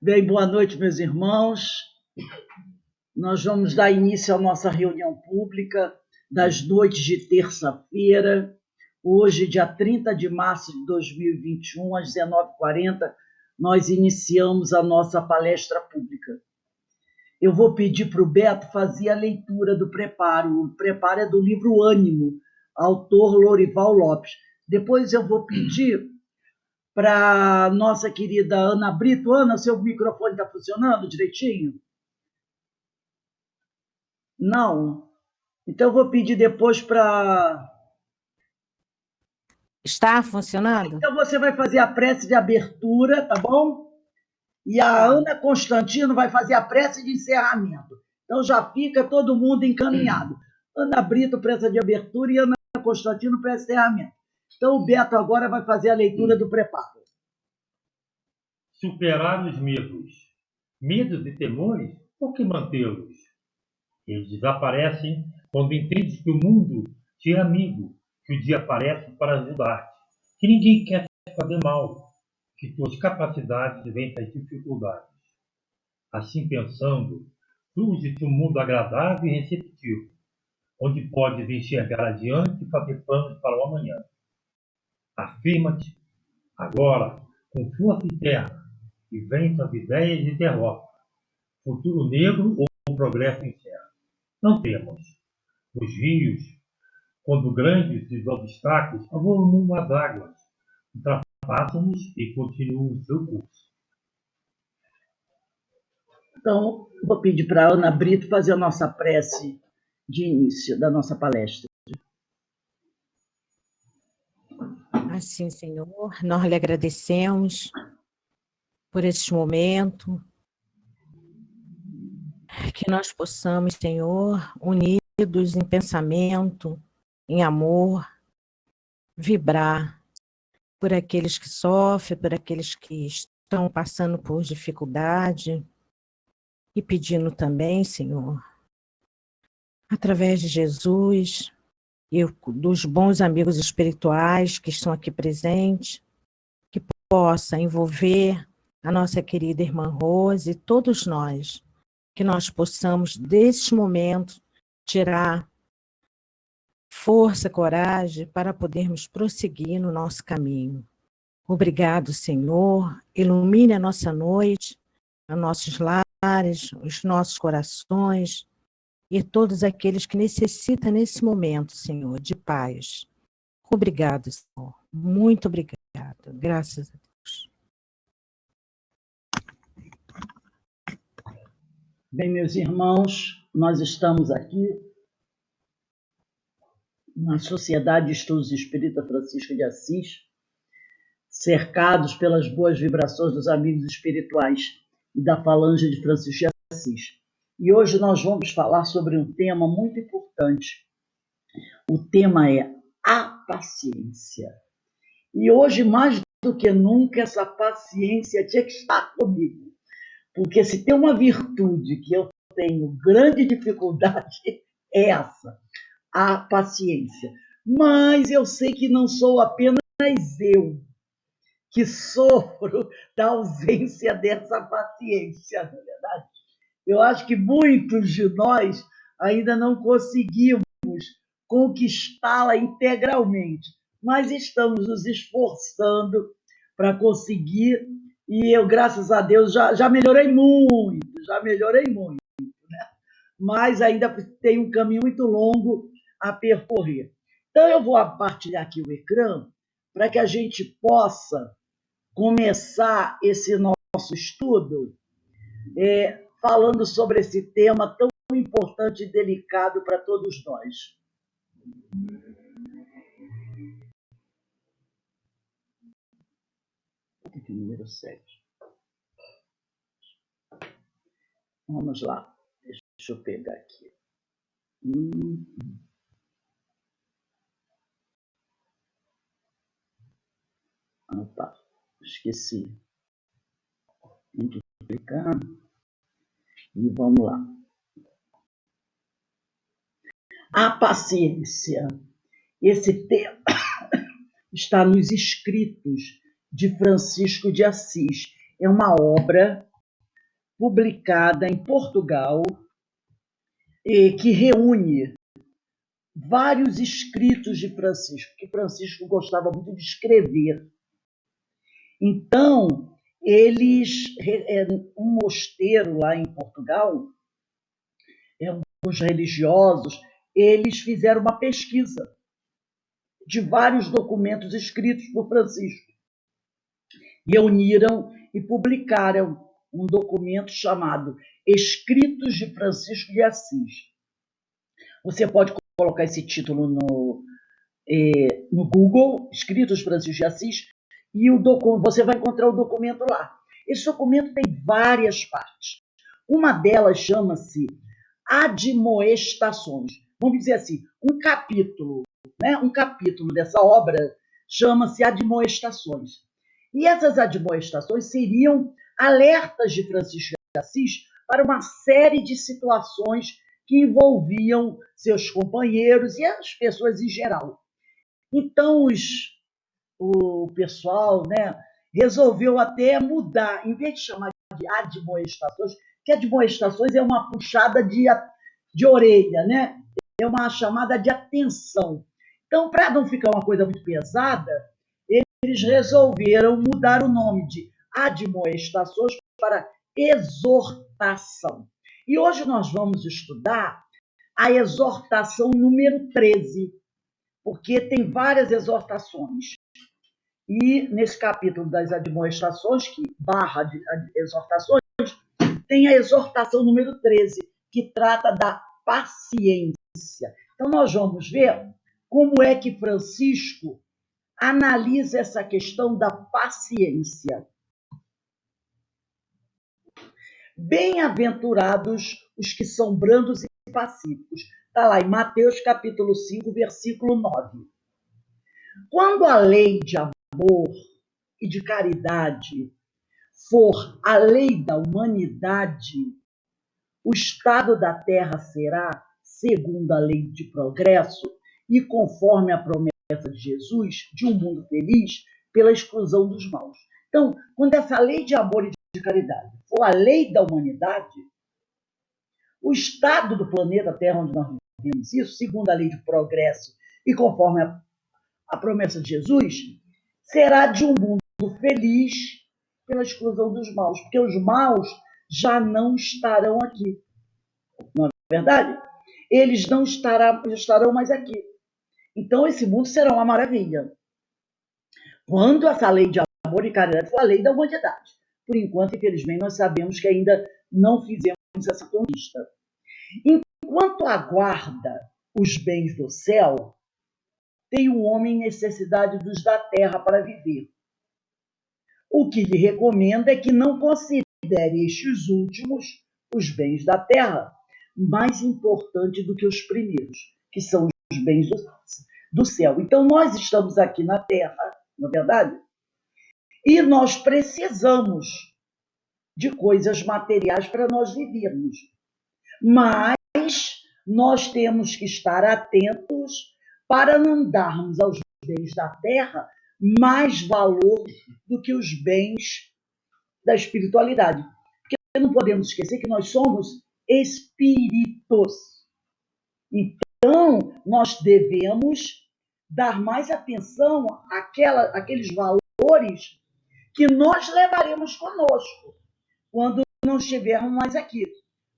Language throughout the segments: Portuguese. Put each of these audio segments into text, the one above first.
Bem, boa noite, meus irmãos. Nós vamos dar início à nossa reunião pública das noites de terça-feira, hoje, dia 30 de março de 2021, às 19h40, nós iniciamos a nossa palestra pública. Eu vou pedir para o Beto fazer a leitura do preparo. O preparo é do livro Ânimo, autor Lorival Lopes. Depois eu vou pedir para nossa querida Ana Brito. Ana, seu microfone está funcionando direitinho? Não? Então eu vou pedir depois para... Está funcionando? Então você vai fazer a prece de abertura, tá bom? E a Ana Constantino vai fazer a prece de encerramento. Então já fica todo mundo encaminhado. Ana Brito, prece de abertura, e Ana Constantino, prece de encerramento. Então o Beto agora vai fazer a leitura do preparo. Superar os medos. Medos e temores, por que mantê-los? Eles desaparecem quando entendes que o mundo te é amigo, que o dia aparece para ajudar-te, que ninguém quer te fazer mal, que tuas capacidades vencem as dificuldades. Assim pensando, surge-te um mundo agradável e receptivo, onde podes enxergar adiante e fazer planos para o amanhã. Afirma-te agora com força interna e vença as ideias de derrota, futuro negro ou progresso incerto. Não temos. Os rios, quando grandes os obstáculos, avolumam as águas, ultrapassam-nos e continuam o seu curso. Então, vou pedir para a Ana Brito fazer a nossa prece de início da nossa palestra. Assim, Senhor, nós lhe agradecemos por este momento, que nós possamos, Senhor, unidos em pensamento, em amor, vibrar por aqueles que sofrem, por aqueles que estão passando por dificuldade, e pedindo também, Senhor, através de Jesus e dos bons amigos espirituais que estão aqui presentes, que possa envolver a nossa querida irmã Rose e todos nós, que nós possamos, deste momento, tirar força, coragem para podermos prosseguir no nosso caminho. Obrigado, Senhor. Ilumine a nossa noite, os nossos lares, os nossos corações e todos aqueles que necessitam nesse momento, Senhor, de paz. Obrigado, Senhor. Muito obrigado. Graças a Deus. Bem, meus irmãos, nós estamos aqui na Sociedade de Estudos Espírita Francisco de Assis, cercados pelas boas vibrações dos amigos espirituais e da falange de Francisco de Assis. E hoje nós vamos falar sobre um tema muito importante. O tema é a paciência. E hoje, mais do que nunca, essa paciência tinha que estar comigo. Porque se tem uma virtude que eu tenho grande dificuldade, é essa, a paciência. Mas eu sei que não sou apenas eu que sofro da ausência dessa paciência, na verdade. Eu acho que muitos de nós ainda não conseguimos conquistá-la integralmente, mas estamos nos esforçando para conseguir, e eu, graças a Deus, já melhorei muito, né? Mas ainda tem um caminho muito longo a percorrer. Então, eu vou partilhar aqui o ecrã para que a gente possa começar esse nosso estudo falando sobre esse tema tão importante e delicado para todos nós. Número 7. Vamos lá. Deixa eu pegar aqui. Ah, tá. Esqueci. Tem que clicar. E vamos lá. A paciência. Esse tema está nos escritos de Francisco de Assis. É uma obra publicada em Portugal, que reúne vários escritos de Francisco, que Francisco gostava muito de escrever. Então, um mosteiro lá em Portugal, os religiosos, eles fizeram uma pesquisa de vários documentos escritos por Francisco. Reuniram e publicaram um documento chamado Escritos de Francisco de Assis. Você pode colocar esse título no Google, Escritos de Francisco de Assis, e você vai encontrar o documento lá. Esse documento tem várias partes. Uma delas chama-se Admoestações. Vamos dizer assim, um capítulo dessa obra chama-se Admoestações. E essas admoestações seriam alertas de Francisco de Assis para uma série de situações que envolviam seus companheiros e as pessoas em geral. Então, o pessoal, resolveu até mudar, em vez de chamar de admoestações, que admoestações é uma puxada de orelha, né? É uma chamada de atenção. Então, para não ficar uma coisa muito pesada, eles resolveram mudar o nome de admoestações para exortação. E hoje nós vamos estudar a exortação número 13, porque tem várias exortações. E nesse capítulo das admoestações, que barra de exortações, tem a exortação número 13, que trata da paciência. Então, nós vamos ver como é que Francisco analisa essa questão da paciência. Bem-aventurados os que são brandos e pacíficos. Está lá em Mateus capítulo 5, versículo 9. Quando a lei de amor e de caridade for a lei da humanidade, o estado da terra será, segundo a lei de progresso e conforme a promessa de Jesus, de um mundo feliz pela exclusão dos maus. Então, quando essa lei de amor e de caridade for a lei da humanidade, o estado do planeta Terra, onde nós vivemos isso, segundo a lei de progresso e conforme a promessa de Jesus, será de um mundo feliz pela exclusão dos maus, porque os maus já não estarão aqui. Não é verdade? Eles não estarão mais aqui. Então, esse mundo será uma maravilha. Quando essa lei de amor e caridade for a lei da humanidade. Por enquanto, infelizmente, nós sabemos que ainda não fizemos essa conquista. Enquanto aguarda os bens do céu, tem o homem necessidade dos da terra para viver. O que lhe recomenda é que não considere estes últimos, os bens da terra, mais importante do que os primeiros, que são os bens do céu. Então, nós estamos aqui na terra, não é verdade? E nós precisamos de coisas materiais para nós vivermos. Mas nós temos que estar atentos para não darmos aos bens da terra mais valor do que os bens da espiritualidade. Porque não podemos esquecer que nós somos espíritos. Então, nós devemos dar mais atenção àqueles valores que nós levaremos conosco quando não estivermos mais aqui.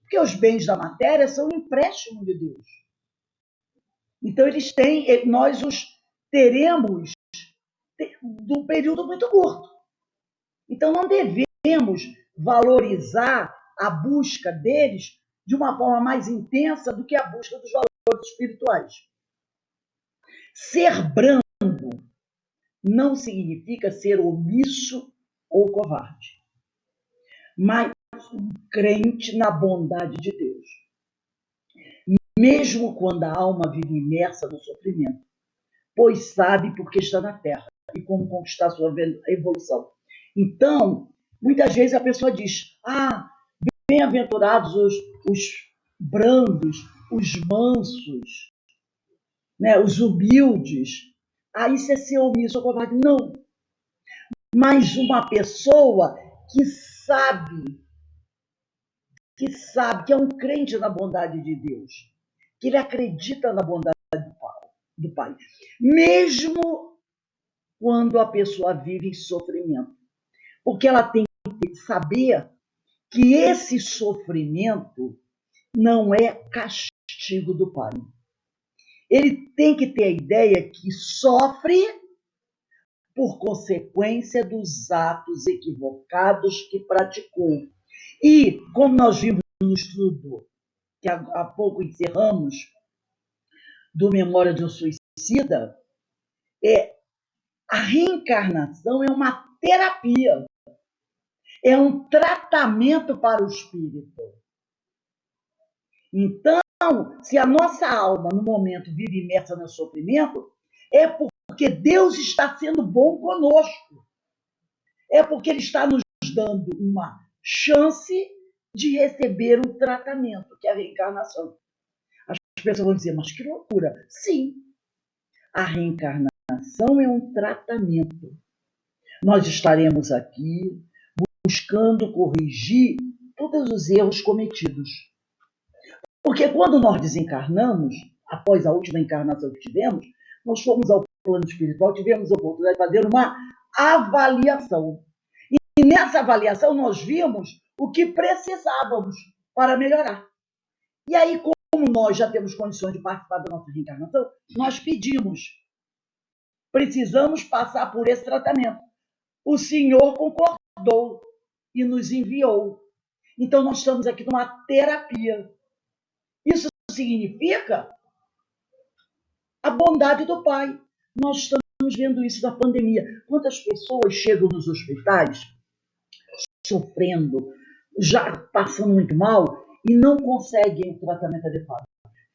Porque os bens da matéria são um empréstimo de Deus. Então, nós os teremos de um período muito curto. Então, não devemos valorizar a busca deles de uma forma mais intensa do que a busca dos valores espirituais. Ser brando não significa ser omisso ou covarde, mas um crente na bondade de Deus. Mesmo quando a alma vive imersa no sofrimento, pois sabe por que está na terra e como conquistar sua evolução. Então, muitas vezes a pessoa diz, bem-aventurados os brandos, os mansos, os humildes. Isso é ser omisso ou covarde. Não. Mas uma pessoa que sabe que sabe, que é um crente na bondade de Deus, que ele acredita na bondade do Pai, mesmo quando a pessoa vive em sofrimento. Porque ela tem que saber que esse sofrimento não é castigo do Pai. Ele tem que ter a ideia que sofre por consequência dos atos equivocados que praticou. E, como nós vimos no estudo que há pouco encerramos, do Memória de um Suicida, a reencarnação é uma terapia, é um tratamento para o espírito. Então, se a nossa alma, no momento, vive imersa no sofrimento, é porque Deus está sendo bom conosco. É porque Ele está nos dando uma chance de receber um tratamento, que é a reencarnação. As pessoas vão dizer, mas que loucura. Sim, a reencarnação é um tratamento. Nós estaremos aqui buscando corrigir todos os erros cometidos. Porque quando nós desencarnamos, após a última encarnação que tivemos, nós fomos ao plano espiritual, tivemos a oportunidade de fazer uma avaliação. E nessa avaliação nós vimos o que precisávamos para melhorar. E aí, como nós já temos condições de participar da nossa reencarnação, nós pedimos, precisamos passar por esse tratamento. O Senhor concordou e nos enviou. Então, nós estamos aqui numa terapia. Isso significa a bondade do Pai. Nós estamos vendo isso na pandemia. Quantas pessoas chegam nos hospitais sofrendo, já passando muito mal, e não conseguem o tratamento adequado.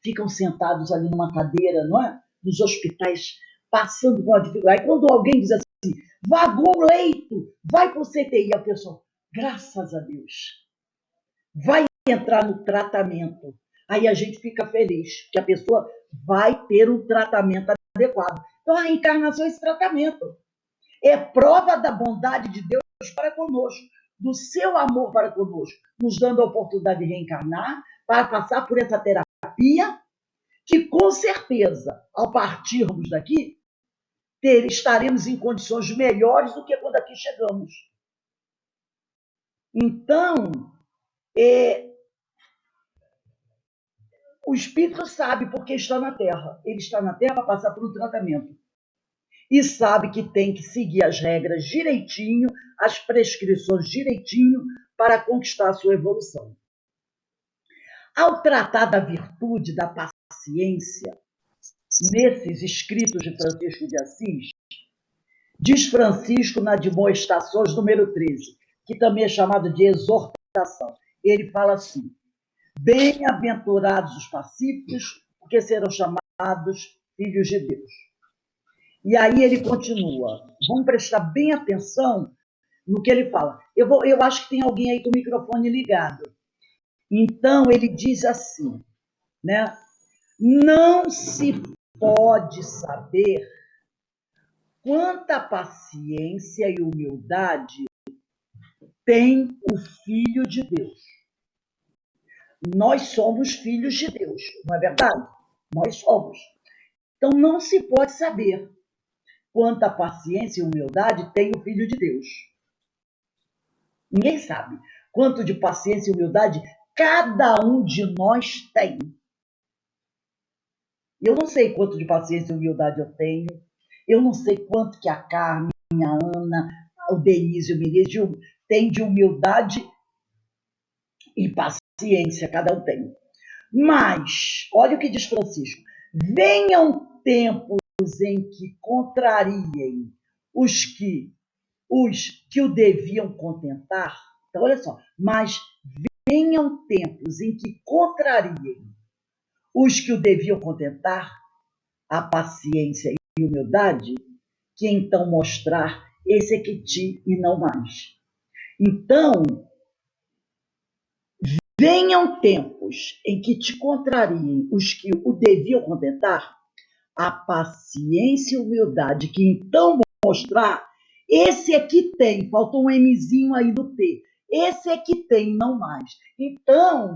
Ficam sentados ali numa cadeira, não é? Nos hospitais, passando por uma dificuldade. Aí quando alguém diz assim, vagou o leito, vai para o CTI, a pessoa, graças a Deus, vai entrar no tratamento. Aí a gente fica feliz, que a pessoa vai ter um tratamento adequado. Então a reencarnação é esse tratamento. É prova da bondade de Deus para conosco, do seu amor para conosco, nos dando a oportunidade de reencarnar, para passar por essa terapia, que com certeza, ao partirmos daqui, estaremos em condições melhores do que quando aqui chegamos. Então, o espírito sabe porque está na Terra. Ele está na Terra para passar por um tratamento. E sabe que tem que seguir as regras direitinho, as prescrições direitinho, para conquistar a sua evolução. Ao tratar da virtude da paciência, nesses escritos de Francisco de Assis, diz Francisco na Admoestações número 13, que também é chamado de exortação. Ele fala assim, bem-aventurados os pacíficos, porque serão chamados filhos de Deus. E aí ele continua. Vamos prestar bem atenção no que ele fala. Eu acho que tem alguém aí com o microfone ligado. Então, ele diz assim, né? Não se pode saber quanta paciência e humildade tem o Filho de Deus. Nós somos filhos de Deus, não é verdade? Nós somos. Então, não se pode saber quanta paciência e humildade tem o Filho de Deus. Ninguém sabe quanto de paciência e humildade cada um de nós tem. Eu não sei quanto de paciência e humildade eu tenho. Eu não sei quanto que a Carmen, a Ana, o Denise e o Menezes têm de humildade e paciência, cada um tem. Mas, olha o que diz Francisco. Venham tempos em que contrariem os que o deviam contentar. Então, olha só. Mas venham tempos em que contrariem os que o deviam contentar, a paciência e humildade, que então mostrar esse é que ti e não mais. Então, venham tempos em que te contrariem os que o deviam contentar, a paciência e humildade, que então mostrar esse é que tem, faltou um Mzinho aí do T, Esse é que tem, não mais. Então,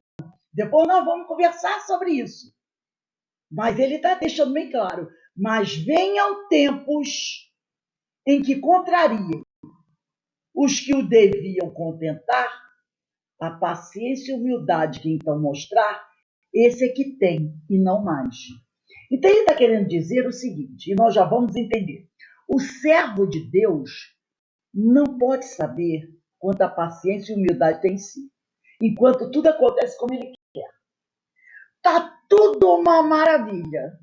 depois nós vamos conversar sobre isso. Mas ele está deixando bem claro. Mas venham tempos em que contrariem os que o deviam contentar, a paciência e humildade que então mostrar, esse é que tem e não mais. Então ele está querendo dizer o seguinte, e nós já vamos entender. O servo de Deus não pode saber quanta paciência e humildade tem em si, enquanto tudo acontece como ele quer. Está tudo uma maravilha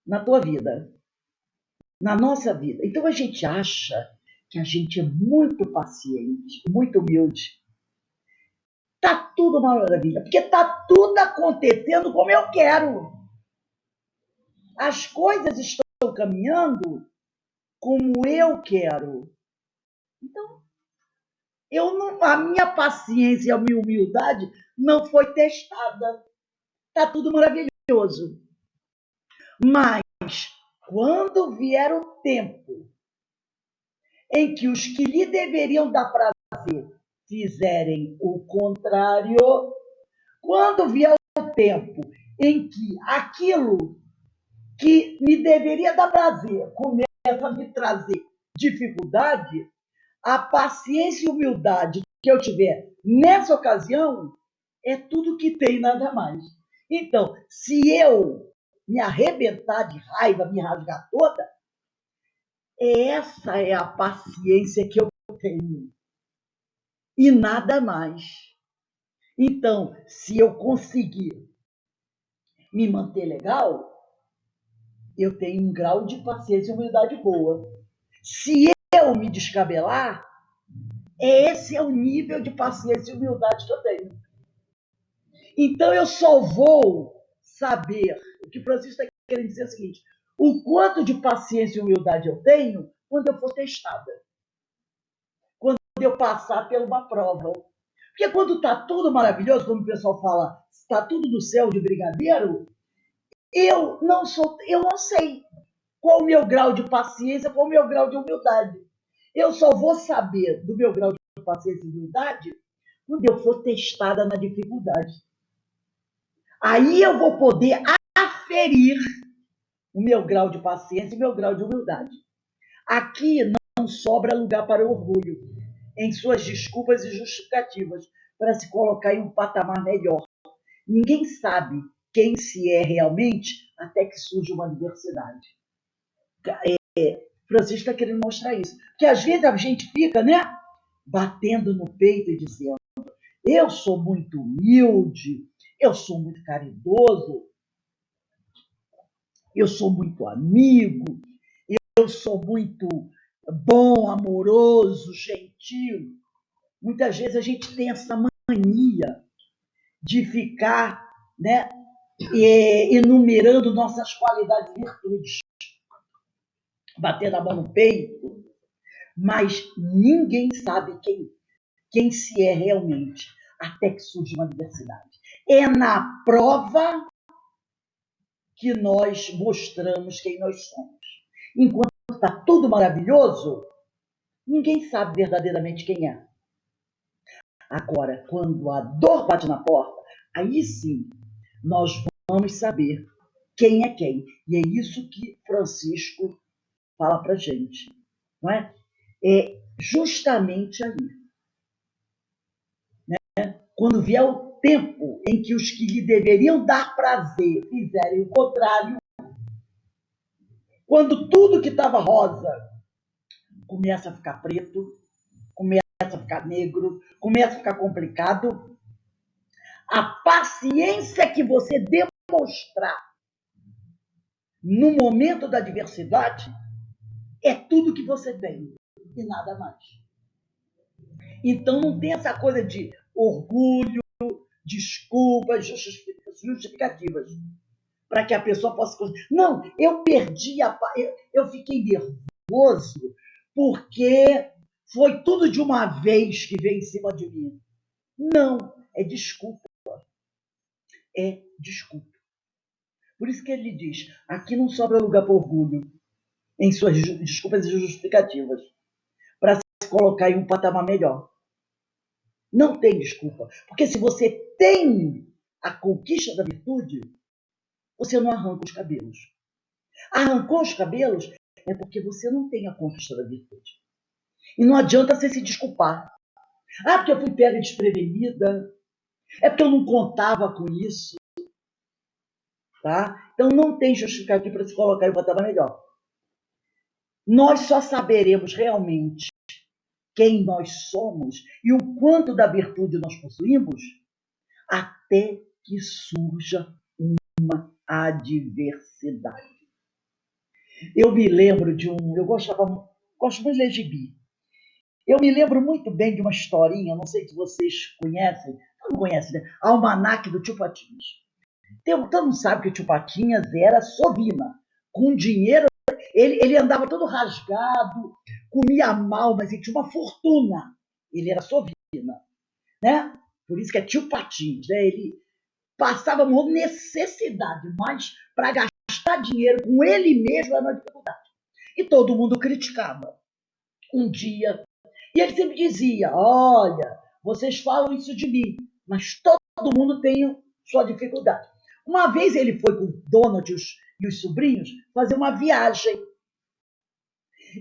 na tua vida, na nossa vida. Então a gente acha que a gente é muito paciente, muito humilde. Está tudo uma maravilha, porque está tudo acontecendo como eu quero. As coisas estão caminhando como eu quero. Então, a minha paciência e a minha humildade não foi testada. Está tudo maravilhoso. Mas, quando vier o tempo em que os que lhe deveriam dar prazer fizerem o contrário, quando vier o tempo em que aquilo que me deveria dar prazer começa a me trazer dificuldade, a paciência e humildade que eu tiver nessa ocasião é tudo que tem, nada mais. Então, se eu me arrebentar de raiva, me rasgar toda, essa é a paciência que eu tenho. E nada mais. Então, se eu conseguir me manter legal, eu tenho um grau de paciência e humildade boa. Se eu me descabelar, esse é o nível de paciência e humildade que eu tenho. Então eu só vou saber, o que o Francisco está querendo dizer é o seguinte, o quanto de paciência e humildade eu tenho quando eu for testada. Quando eu passar por uma prova. Porque quando está tudo maravilhoso, como o pessoal fala, está tudo do céu de brigadeiro, eu não sei qual o meu grau de paciência, qual o meu grau de humildade. Eu só vou saber do meu grau de paciência e humildade quando eu for testada na dificuldade. Aí eu vou poder aferir o meu grau de paciência e o meu grau de humildade. Aqui não sobra lugar para o orgulho, em suas desculpas e justificativas, para se colocar em um patamar melhor. Ninguém sabe quem se é realmente até que surge uma adversidade. Francisco está querendo mostrar isso. Porque às vezes a gente fica, né, batendo no peito e dizendo: eu sou muito humilde, eu sou muito caridoso, eu sou muito amigo, eu sou muito bom, amoroso, gentil. Muitas vezes a gente tem essa mania de ficar, né, enumerando nossas qualidades e virtudes, batendo a mão no peito, mas ninguém sabe quem se é realmente, até que surge uma adversidade. É na prova que nós mostramos quem nós somos. Enquanto está tudo maravilhoso, ninguém sabe verdadeiramente quem é. Agora, quando a dor bate na porta, aí sim nós vamos saber quem é quem. E é isso que Francisco fala para a gente. Não é? É justamente aí. Né? Quando vier o tempo em que os que lhe deveriam dar prazer fizerem o contrário, quando tudo que estava rosa começa a ficar preto, começa a ficar negro, começa a ficar complicado, a paciência que você demonstrar no momento da adversidade é tudo que você tem e nada mais. Então não tem essa coisa de orgulho, desculpas, justificativas para que a pessoa possa... Não, eu perdi eu fiquei nervoso porque foi tudo de uma vez que veio em cima de mim. Não, é desculpa. É desculpa. Por isso que ele diz, aqui não sobra lugar para orgulho, em suas desculpas e justificativas, para se colocar em um patamar melhor. Não tem desculpa. Porque se você tem a conquista da virtude, você não arranca os cabelos. Arrancou os cabelos é porque você não tem a conquista da virtude. E não adianta você se desculpar. Ah, porque eu fui pega desprevenida. É porque eu não contava com isso. Tá? Então não tem justificativo para se colocar em uma patamar melhor. Nós só saberemos realmente quem nós somos e o quanto da virtude nós possuímos até que surja uma adversidade. Eu me lembro de eu gosto muito de ler gibi. Eu me lembro muito bem de uma historinha, não sei se vocês conhecem, não conhecem, né? Almanaque do Tio Patinhas. Todo mundo sabe que o Tio Patinhas era sovina. Com dinheiro, ele andava todo rasgado, comia mal, mas ele tinha uma fortuna. Ele era sovina, né? Por isso que é Tio Patinhas, né? Ele passava uma necessidade, mas para gastar dinheiro com ele mesmo era uma dificuldade. E todo mundo criticava. Um dia, e ele sempre dizia, olha, vocês falam isso de mim, mas todo mundo tem sua dificuldade. Uma vez ele foi com o Donald e os sobrinhos fazer uma viagem.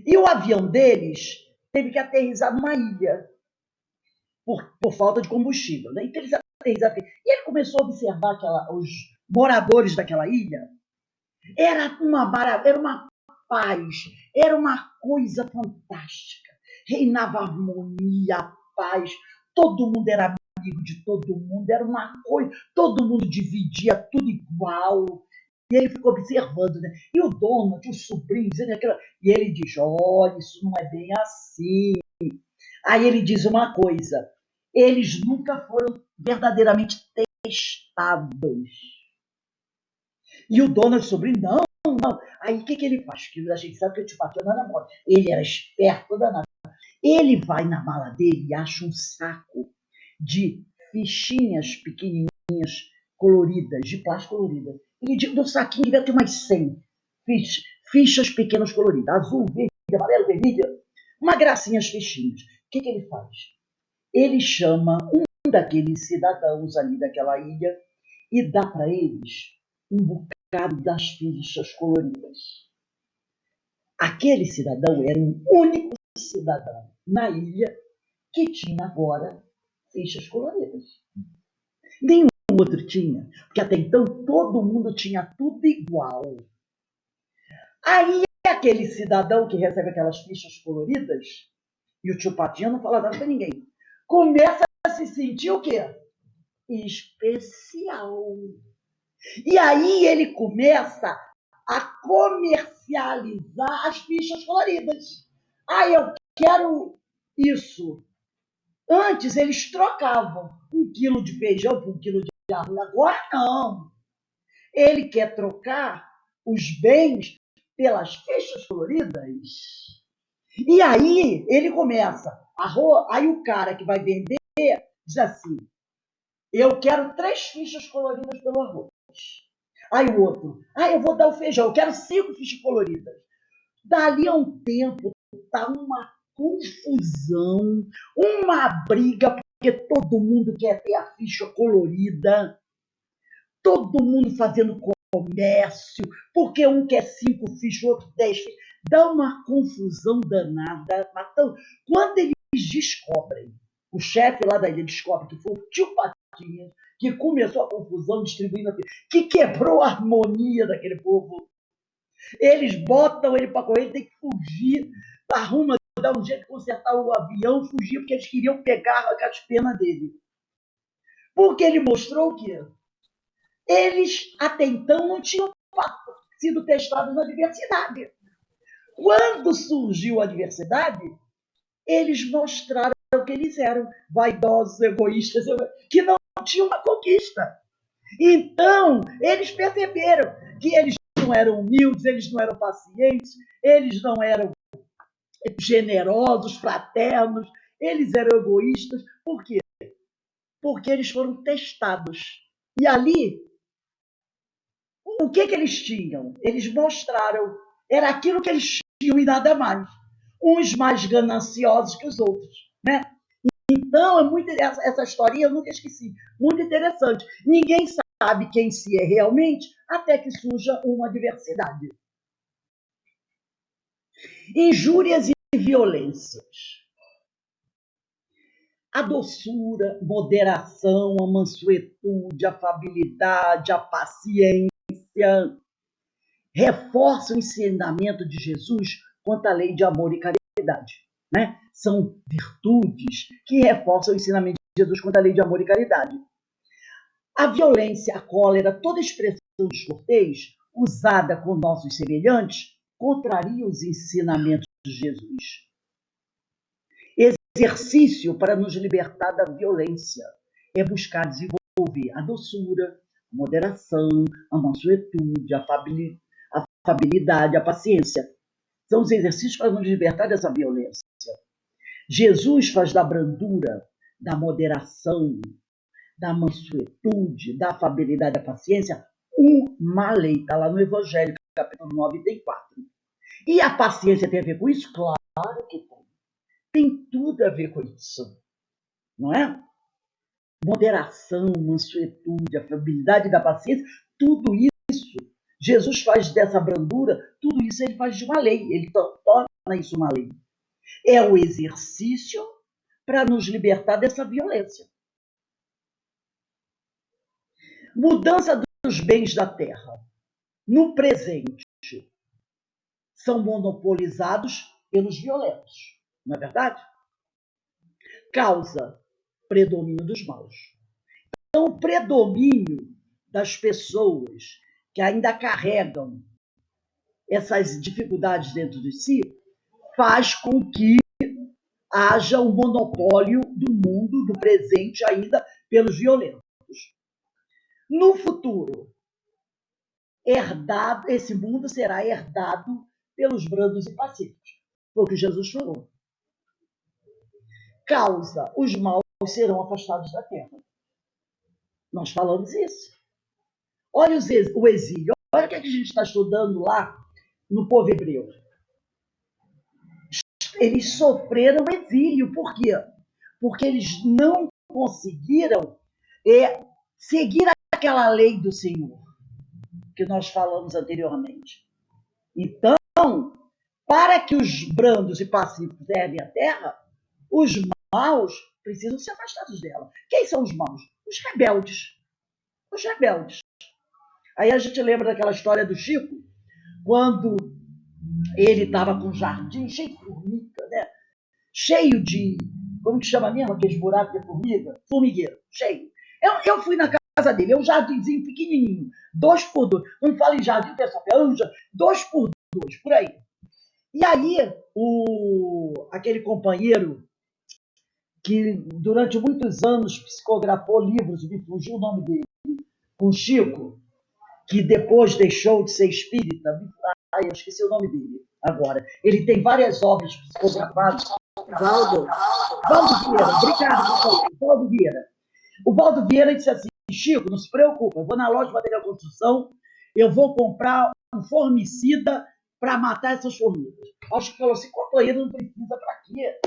E o avião deles teve que aterrissar numa ilha, por falta de combustível. Né? Então eles aterrissaram. E ele começou a observar os moradores daquela ilha. Era uma maravilha, era uma paz, era uma coisa fantástica. Reinava harmonia, paz, todo mundo era amigo de todo mundo, era uma coisa, todo mundo dividia tudo igual. E ele ficou observando, né? E o dono, os sobrinhos, e ele diz, olha, isso não é bem assim. Aí ele diz uma coisa, eles nunca foram verdadeiramente testados. E o dono, o sobrinho, não. Aí o que ele faz? Porque a gente sabe que o Tio Patinhas não era mole. Ele era esperto danado. Ele vai na mala dele e acha um saco de fichinhas pequenininhas, coloridas, de plástico colorida. Ele no saquinho devia ter umas 100 fichas pequenas coloridas. Azul, verde, amarelo, vermelho. Uma gracinha as fichinhas. O que ele faz? Ele chama um daqueles cidadãos ali daquela ilha e dá para eles um bocado das fichas coloridas. Aquele cidadão era o único cidadão na ilha que tinha agora fichas coloridas. Nenhum outro tinha, porque até então todo mundo tinha tudo igual. Aí aquele cidadão que recebe aquelas fichas coloridas, e o Tio Patinhas não fala nada para ninguém, começa a se sentir o quê? Especial. E aí ele começa a comercializar as fichas coloridas. Ah, eu quero isso. Antes eles trocavam 1 quilo de feijão por 1 quilo de arroz. Agora não. Ele quer trocar os bens pelas fichas coloridas. E aí ele começa. Aí o cara que vai vender diz assim, eu quero 3 fichas coloridas pelo arroz. Aí o outro, eu vou dar o feijão, eu quero 5 fichas coloridas. Dali a um tempo, tá uma confusão, uma briga, porque todo mundo quer ter a ficha colorida, todo mundo fazendo comércio, porque um quer 5 fichas, o outro 10 fichas. Dá uma confusão danada. Então, quando eles descobrem, o chefe lá da ilha descobre que foi o Tio Patinhas que começou a confusão distribuindo a ficha, que quebrou a harmonia daquele povo. Eles botam ele para correr, ele tem que fugir, arruma, dá um jeito de consertar o avião, fugir, porque eles queriam pegar as penas dele. Porque ele mostrou o quê? Eles, até então, não tinham sido testados na adversidade. Quando surgiu a adversidade, eles mostraram que eles eram vaidosos, egoístas, que não tinham uma conquista. Então, eles perceberam que eles não eram humildes, eles não eram pacientes, eles não eram generosos, fraternos, eles eram egoístas. Por quê? Porque eles foram testados. E ali, o que eles tinham? Eles mostraram, era aquilo que eles tinham e nada mais. Uns mais gananciosos que os outros, né? Então, essa historinha eu nunca esqueci. Muito interessante. Ninguém sabe quem se é realmente até que surja uma adversidade. Injúrias e violências. A doçura, moderação, a mansuetude, a afabilidade, a paciência reforçam o ensinamento de Jesus quanto à lei de amor e caridade. Né? São virtudes que reforçam o ensinamento de Jesus quanto à lei de amor e caridade. A violência, a cólera, toda expressão descortês usada com nossos semelhantes contraria os ensinamentos de Jesus. Exercício para nos libertar da violência é buscar desenvolver a doçura, a moderação, a mansuetude, a afabilidade, a paciência. São os exercícios para nos libertar dessa violência. Jesus faz da brandura, da moderação, da mansuetude, da afabilidade, da paciência, uma lei. Está lá no Evangelho, capítulo 9, tem 4. E a paciência tem a ver com isso? Claro que tem. Tem tudo a ver com isso, não é? Moderação, mansuetude, afabilidade da paciência, tudo isso, Jesus faz dessa brandura, tudo isso ele faz de uma lei, ele torna isso uma lei. É o exercício para nos libertar dessa violência. Mudança dos bens da terra. No presente, são monopolizados pelos violentos, não é verdade? Causa predomínio dos maus. Então, o predomínio das pessoas que ainda carregam essas dificuldades dentro de si faz com que haja um monopólio do mundo, do presente ainda, pelos violentos. No futuro, esse mundo será herdado pelos brandos e pacíficos. Foi o que Jesus falou. Causa, os maus serão afastados da terra. Nós falamos isso. Olha o exílio. Olha o que a gente está estudando lá no povo hebreu. Eles sofreram exílio. Por quê? Porque eles não conseguiram seguir aquela lei do Senhor que nós falamos anteriormente. Então, para que os brandos e pacíficos herdem a terra, os maus precisam ser afastados dela. Quem são os maus? Os rebeldes. Os rebeldes. Aí a gente lembra daquela história do Chico, quando ele estava com um jardim cheio de formiga, né? Cheio de, como que chama mesmo, aqueles buracos de formiga? Formigueiro, cheio. Eu fui na casa dele, é um jardinzinho pequenininho, 2x2. Quando fala em jardim, o pessoal anja, 2x2, por aí. E aí, aquele companheiro que durante muitos anos psicografou livros, me fugiu o nome dele, com Chico, que depois deixou de ser espírita. Eu esqueci o nome dele agora. Ele tem várias obras psicografadas. Valdo Vieira, obrigado, Valdo Vieira. O Valdo Vieira disse assim: Chico, não se preocupa, eu vou na loja de material de construção, eu vou comprar um formicida para matar essas formigas. Acho que falou assim: companheiro, não precisa, para quê?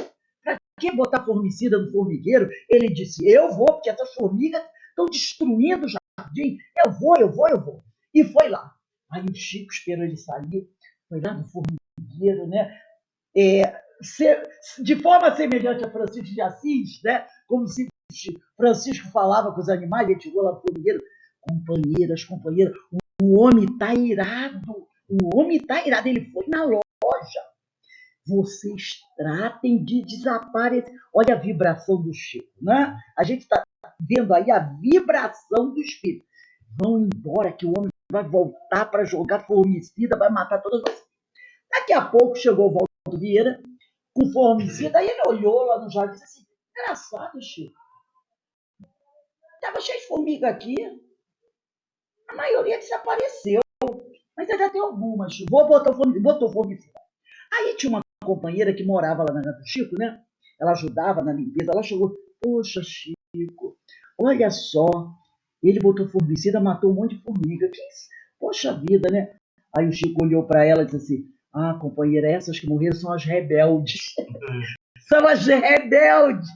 Para que botar formicida no formigueiro? Ele disse: eu vou, porque essas formigas estão destruindo o jardim. Eu vou. E foi lá. Aí o Chico esperou ele sair, foi lá no formigueiro, né? De forma semelhante a Francisco de Assis, né? Como se Francisco falava com os animais, ele chegou lá no formigueiro: companheiras, o homem está irado. Ele foi na loja. Vocês tratem de desaparecer. Olha a vibração do Chico, né? A gente está vendo aí a vibração do espírito. Vão embora que o homem vai voltar para jogar formicida, vai matar todas vocês. Daqui a pouco chegou o Valdo Vieira com formicida, aí ele olhou lá no jardim e disse assim: engraçado, Chico. Estava cheio de formiga aqui. A maioria desapareceu. Mas ainda tem algumas. Botou formicida. Aí tinha uma companheira que morava lá na casa do Chico, né? Ela ajudava na limpeza. Ela chegou: poxa, Chico, olha só. Ele botou formicida, matou um monte de formiga. Que isso? Poxa vida, né? Aí o Chico olhou para ela e disse assim: ah, companheira, essas que morreram são as rebeldes. São as rebeldes.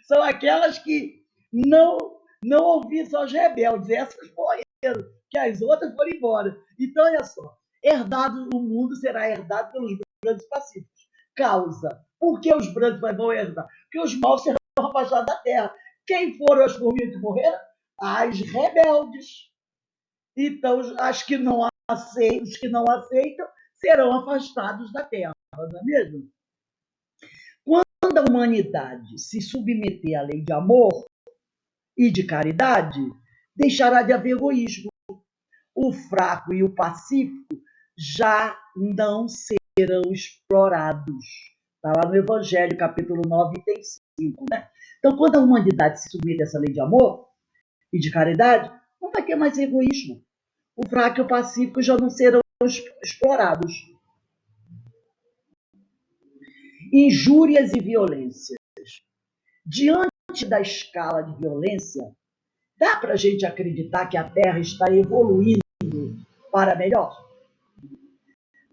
são aquelas que não ouviram só os rebeldes, essas morreram, que as outras foram embora. Então, olha só, o mundo será herdado pelos brancos pacíficos. Causa. Por que os brancos vão herdar? Porque os maus serão afastados da terra. Quem foram as formigas que morreram? As rebeldes. Então, os que não aceitam serão afastados da terra, não é mesmo? Quando a humanidade se submeter à lei de amor e de caridade, deixará de haver egoísmo. O fraco e o pacífico já não serão explorados. Está lá no Evangelho, capítulo 9, item 5. Né? Então, quando a humanidade se submete a essa lei de amor e de caridade, não vai ter mais egoísmo. O fraco e o pacífico já não serão explorados. Injúrias e violências. Diante da escala de violência, dá para a gente acreditar que a Terra está evoluindo para melhor?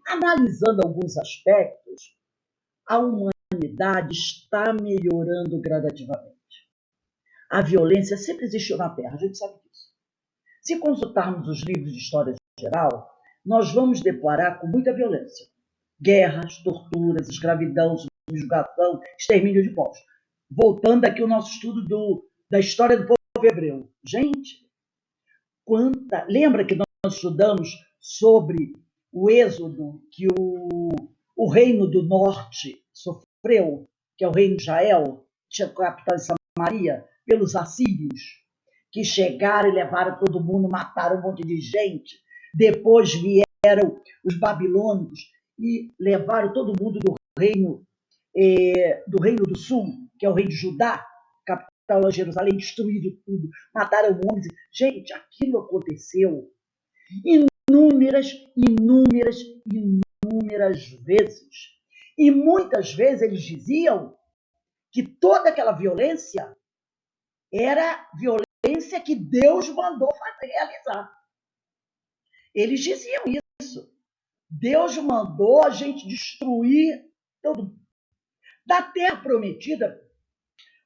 Analisando alguns aspectos, a humanidade está melhorando gradativamente. A violência sempre existiu na Terra, a gente sabe disso. Se consultarmos os livros de história geral, nós vamos deparar com muita violência. Guerras, torturas, escravidão, subjugação, extermínio de povos. Voltando aqui ao nosso estudo da história do povo hebreu. Gente, lembra que nós estudamos sobre o êxodo que o reino do norte sofreu, que é o reino de Israel, tinha capital em Samaria, pelos assírios, que chegaram e levaram todo mundo, mataram um monte de gente. Depois vieram os babilônicos e levaram todo mundo do reino do sul, que é o reino de Judá, capital de Jerusalém, destruído tudo, mataram homens. Gente, aquilo aconteceu inúmeras vezes. E muitas vezes eles diziam que toda aquela violência era violência que Deus mandou realizar. Eles diziam isso. Deus mandou a gente destruir todo mundo. Da terra prometida,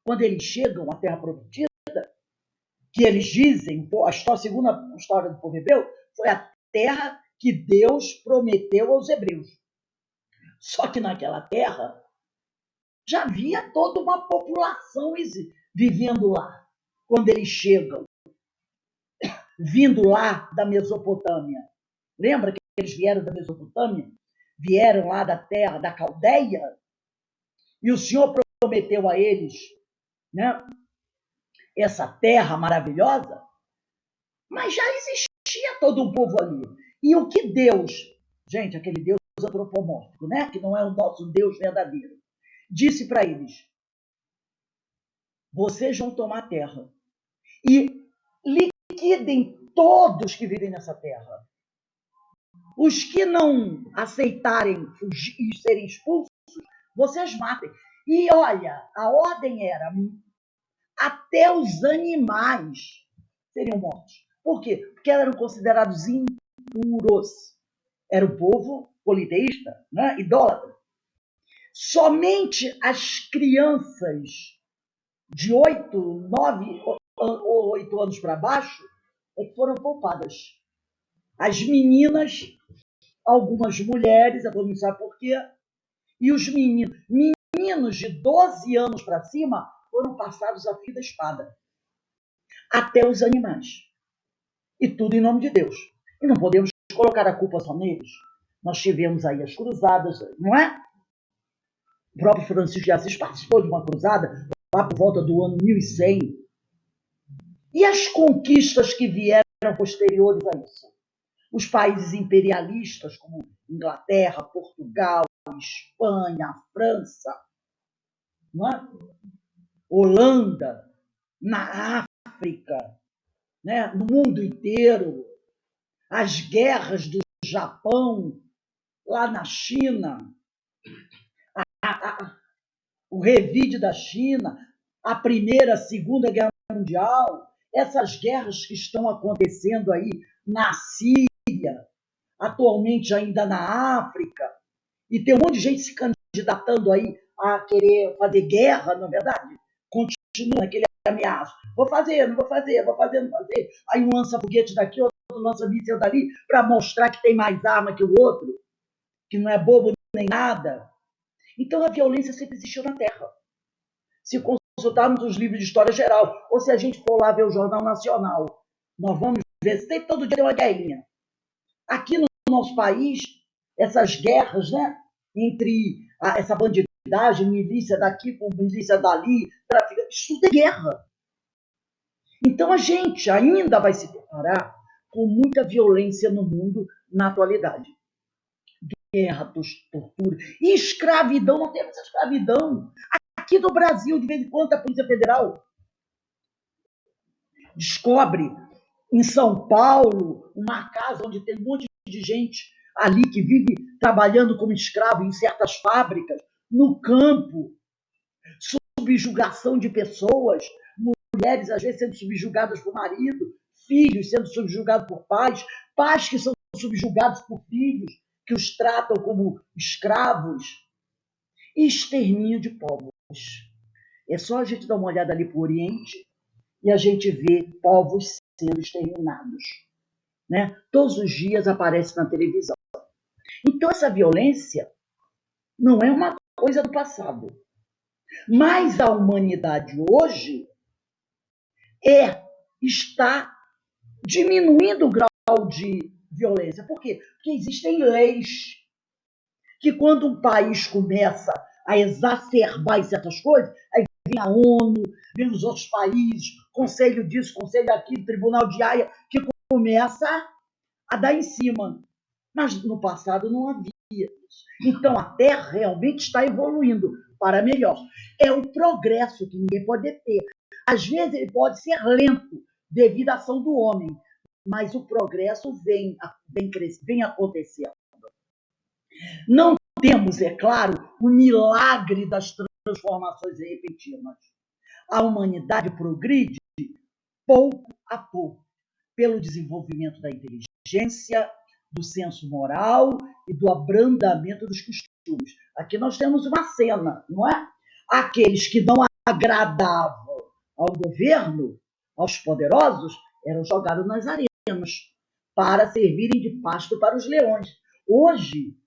quando eles chegam à terra prometida, que eles dizem, segundo a história do povo hebreu, foi a terra que Deus prometeu aos hebreus. Só que naquela terra já havia toda uma população vivendo lá. Quando eles chegam, vindo lá da Mesopotâmia. Lembra que eles vieram da Mesopotâmia? Vieram lá da terra da Caldeia? E o Senhor prometeu a eles, né, essa terra maravilhosa, mas já existia todo um povo ali. E o que Deus, gente, aquele Deus antropomórfico, né, que não é o nosso Deus verdadeiro, disse para eles: vocês vão tomar a terra e liquidem todos que vivem nessa terra. Os que não aceitarem fugir e serem expulsos, vocês matem. E olha, a ordem era: até os animais seriam mortos. Por quê? Porque eram considerados impuros. Era um povo politeísta, né? Idólatra. Somente as crianças de 8, 9 ou 8 anos para baixo é que foram poupadas. As meninas, algumas mulheres, eu não sabe por quê, e os meninos de 12 anos para cima foram passados a fio da espada. Até os animais. E tudo em nome de Deus. E não podemos colocar a culpa só neles. Nós tivemos aí as cruzadas, não é? O próprio Francisco de Assis participou de uma cruzada lá por volta do ano 1100. E as conquistas que vieram posteriores a isso? Os países imperialistas, como Inglaterra, Portugal, Espanha, França, não é? Holanda, na África, né? No mundo inteiro, as guerras do Japão, lá na China, o revide da China, a Primeira, a Segunda Guerra Mundial, essas guerras que estão acontecendo aí na Síria, atualmente ainda na África, e tem um monte de gente se candidatando aí a querer fazer guerra, não é verdade? continua naquele ameaço. Vou fazer, não vou fazer, vou fazer, não vou fazer. Aí um lança foguete daqui, outro lança míssil dali, para mostrar que tem mais arma que o outro, que não é bobo nem nada. Então a violência sempre existiu na Terra. Se consultarmos os livros de história geral, ou se a gente for lá ver o Jornal Nacional, nós vamos ver, sempre todo dia tem uma guerrinha. Aqui no nosso país, essas guerras, né, entre essa bandidagem, milícia daqui com milícia dali, isso tudo é guerra. Então a gente ainda vai se deparar com muita violência no mundo na atualidade. Guerra, tortura e escravidão. Não temos escravidão. Aqui no Brasil, de vez em quando, a Polícia Federal descobre em São Paulo uma casa onde tem um monte de gente ali que vive trabalhando como escravo em certas fábricas, no campo, subjugação de pessoas, mulheres às vezes sendo subjugadas por marido, filhos sendo subjugados por pais, pais que são subjugados por filhos, que os tratam como escravos, e extermínio de povos. É só a gente dar uma olhada ali para o Oriente e a gente vê povos sendo exterminados. Né? Todos os dias aparece na televisão. Então essa violência não é uma coisa do passado. Mas a humanidade hoje está diminuindo o grau de violência. Por quê? Porque existem leis que quando um país começa a exacerbar certas coisas, aí vem a ONU, vem os outros países, conselho disso, conselho daquilo, tribunal de Haia, que começa a dar em cima. Mas no passado não havia isso. Então a Terra realmente está evoluindo para melhor. É um progresso que ninguém pode deter. Às vezes ele pode ser lento devido à ação do homem, mas o progresso vem acontecendo. Não temos, é claro, o milagre das transformações repentinas. A humanidade progride pouco a pouco, pelo desenvolvimento da inteligência, do senso moral e do abrandamento dos costumes. Aqui nós temos uma cena, não é? Aqueles que não agradavam ao governo, aos poderosos, eram jogados nas arenas para servirem de pasto para os leões. Hoje,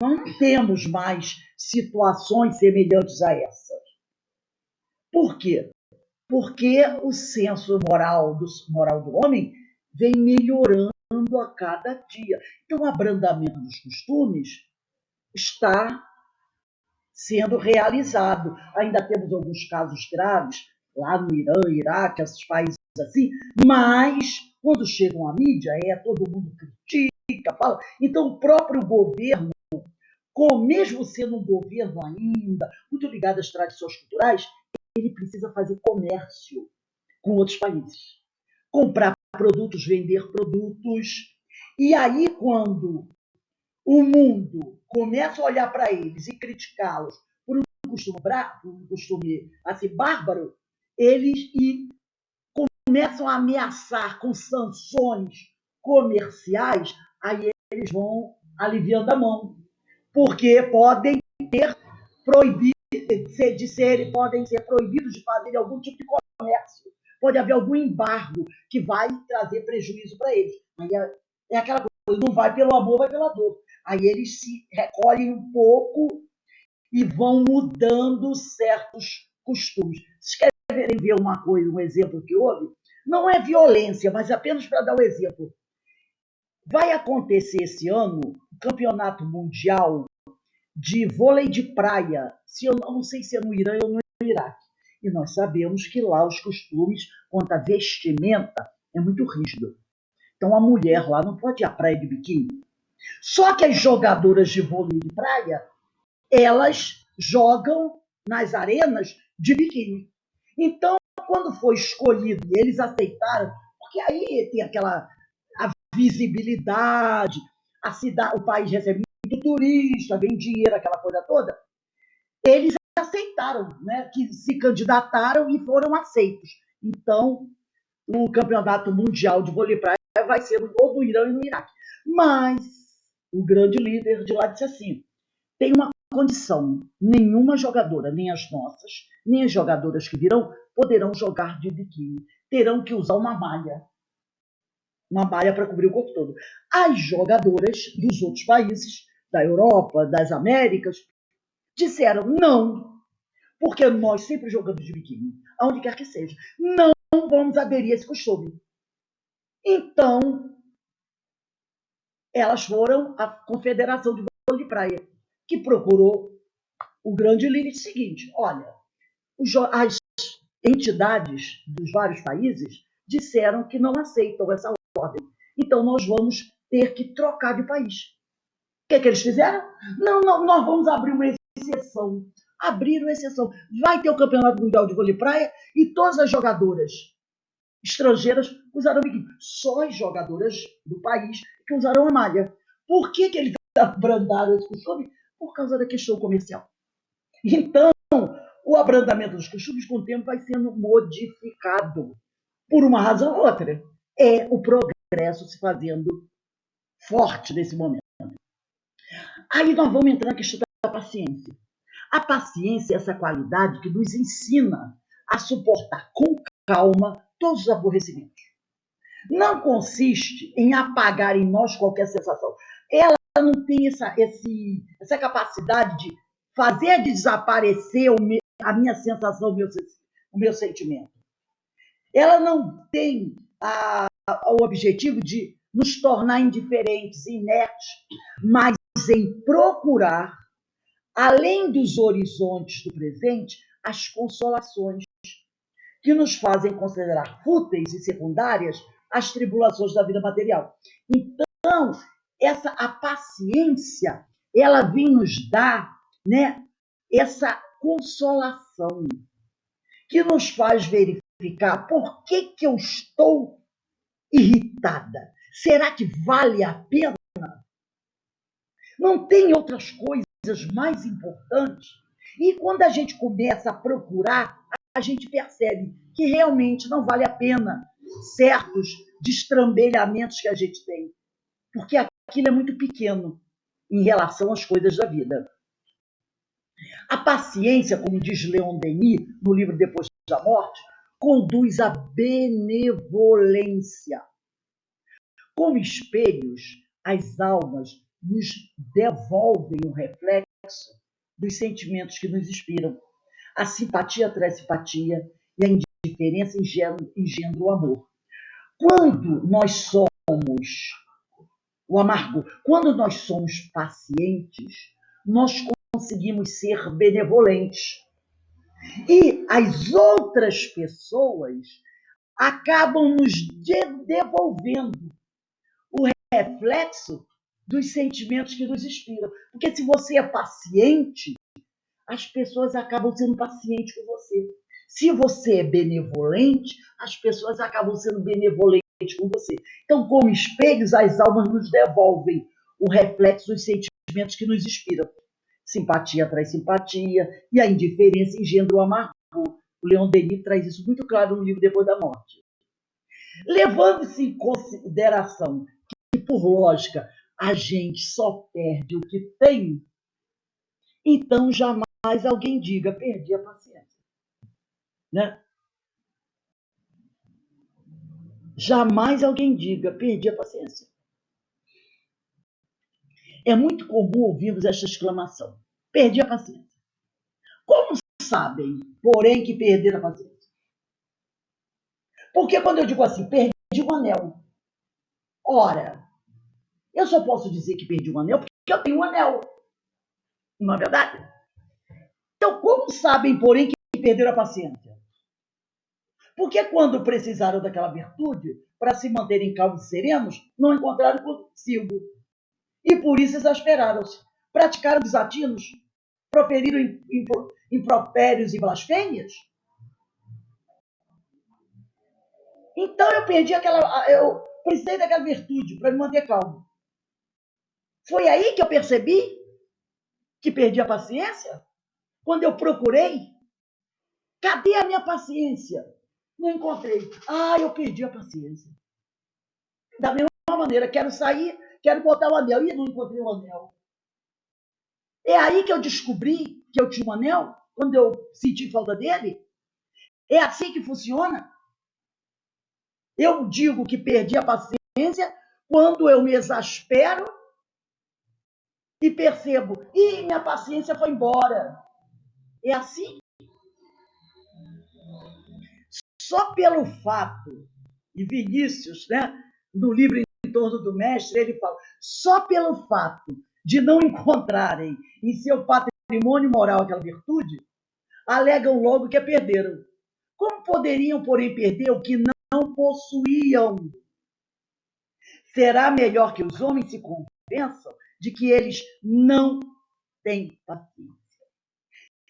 nós não temos mais situações semelhantes a essas. Por quê? Porque o senso moral do homem vem melhorando a cada dia. Então, o abrandamento dos costumes está sendo realizado. Ainda temos alguns casos graves lá no Irã, Iraque, esses países assim, mas quando chegam à mídia, todo mundo critica, fala. Então, o próprio governo, mesmo sendo um governo ainda muito ligado às tradições culturais, ele precisa fazer comércio com outros países. Comprar produtos, vender produtos. E aí, quando o mundo começa a olhar para eles e criticá-los por um costume assim, bárbaro, eles começam a ameaçar com sanções comerciais, aí eles vão aliviando a mão. Porque podem podem ser proibidos de fazer algum tipo de comércio. Pode haver algum embargo que vai trazer prejuízo para eles. Aí é aquela coisa, não vai pelo amor, vai pela dor. Aí eles se recolhem um pouco e vão mudando certos costumes. Vocês querem ver uma coisa, um exemplo que houve? Não é violência, mas apenas para dar um exemplo. Vai acontecer esse ano o Campeonato Mundial de vôlei de praia, eu não sei se é no Irã ou no Iraque. E nós sabemos que lá os costumes quanto à vestimenta é muito rígido. Então a mulher lá não pode ir à praia de biquíni. Só que as jogadoras de vôlei de praia, elas jogam nas arenas de biquíni. Então, quando foi escolhido e eles aceitaram, porque aí tem aquela visibilidade, o país recebe muito turista, vem dinheiro, aquela coisa toda, eles aceitaram, né, que se candidataram e foram aceitos. Então, o Campeonato Mundial de Vôlei Praia vai ser ou no Irã e no Iraque. Mas o grande líder de lá disse assim, tem uma condição: nenhuma jogadora, nem as nossas, nem as jogadoras que virão, poderão jogar de biquíni. Terão que usar uma malha para cobrir o corpo todo. As jogadoras dos outros países, da Europa, das Américas, disseram não, porque nós sempre jogamos de biquíni, aonde quer que seja. Não vamos aderir a esse costume. Então, elas foram à Confederação de Vôlei de Praia, que procurou o grande limite seguinte: olha, as entidades dos vários países disseram que não aceitam essa ordem. Então, nós vamos ter que trocar de país. O que é que eles fizeram? Não, nós vamos abrir uma exceção. Abriram exceção. Vai ter o Campeonato Mundial de Vôlei de Praia e todas as jogadoras estrangeiras usaram biquíni. Só as jogadoras do país que usaram a malha. Por que eles abrandaram esse costume? Por causa da questão comercial. Então, o abrandamento dos costumes, com o tempo, vai sendo modificado. Por uma razão ou outra. É o progresso se fazendo forte nesse momento. Aí nós vamos entrar na questão da paciência. A paciência é essa qualidade que nos ensina a suportar com calma todos os aborrecimentos. Não consiste em apagar em nós qualquer sensação. Ela não tem essa capacidade de fazer desaparecer a minha sensação, o meu sentimento. Ela não tem o objetivo de nos tornar indiferentes, inertes, mas em procurar, além dos horizontes do presente, as consolações que nos fazem considerar fúteis e secundárias as tribulações da vida material. Então, a paciência, ela vem nos dar, né, essa consolação que nos faz verificar por que eu estou irritada. Será que vale a pena? Não tem outras coisas mais importantes? E quando a gente começa a procurar, a gente percebe que realmente não vale a pena certos destrambelhamentos que a gente tem, porque aquilo é muito pequeno em relação às coisas da vida. A paciência, como diz Leon Denis no livro Depois da Morte, conduz à benevolência. Como espelhos, as almas nos devolvem o reflexo dos sentimentos que nos inspiram. A simpatia traz simpatia e a indiferença engendra o amor. Quando nós somos o amargo, quando nós somos pacientes, nós conseguimos ser benevolentes. E as outras pessoas acabam nos devolvendo o reflexo dos sentimentos que nos inspiram. Porque se você é paciente, as pessoas acabam sendo pacientes com você. Se você é benevolente, as pessoas acabam sendo benevolentes com você. Então, como espelhos, as almas nos devolvem o reflexo dos sentimentos que nos inspiram. Simpatia traz simpatia e a indiferença engendra o amargor. O Leon Denis traz isso muito claro no livro Depois da Morte. Levando-se em consideração que, por lógica, a gente só perde o que tem, então jamais alguém diga, perdi a paciência. Né? Jamais alguém diga, perdi a paciência. É muito comum ouvirmos esta exclamação, perdi a paciência. Como sabem, porém, que perderam a paciência? Porque quando eu digo assim, perdi um anel. Ora, eu só posso dizer que perdi um anel porque eu tenho um anel. Não é verdade? Então, como sabem, porém, que perderam a paciência? Porque quando precisaram daquela virtude, para se manterem calmos e serenos, não encontraram consigo. E por isso exasperaram-se. Praticaram desatinos, proferiram impropérios e blasfêmias. Então eu precisei daquela virtude para me manter calmo. Foi aí que eu percebi que perdi a paciência? Quando eu procurei, cadê a minha paciência? Não encontrei. Eu perdi a paciência. Da mesma maneira, quero sair, quero botar o anel. E não encontrei o anel. É aí que eu descobri que eu tinha um anel, quando eu senti falta dele. É assim que funciona. Eu digo que perdi a paciência quando eu me exaspero e percebo, minha paciência foi embora. É assim. Só pelo fato, e Vinícius, né, no livro Em Torno do Mestre, ele fala, só pelo fato de não encontrarem em seu patrimônio moral aquela virtude, alegam logo que a perderam. Como poderiam, porém, perder o que não possuíam? Será melhor que os homens se convençam de que eles não têm paciência,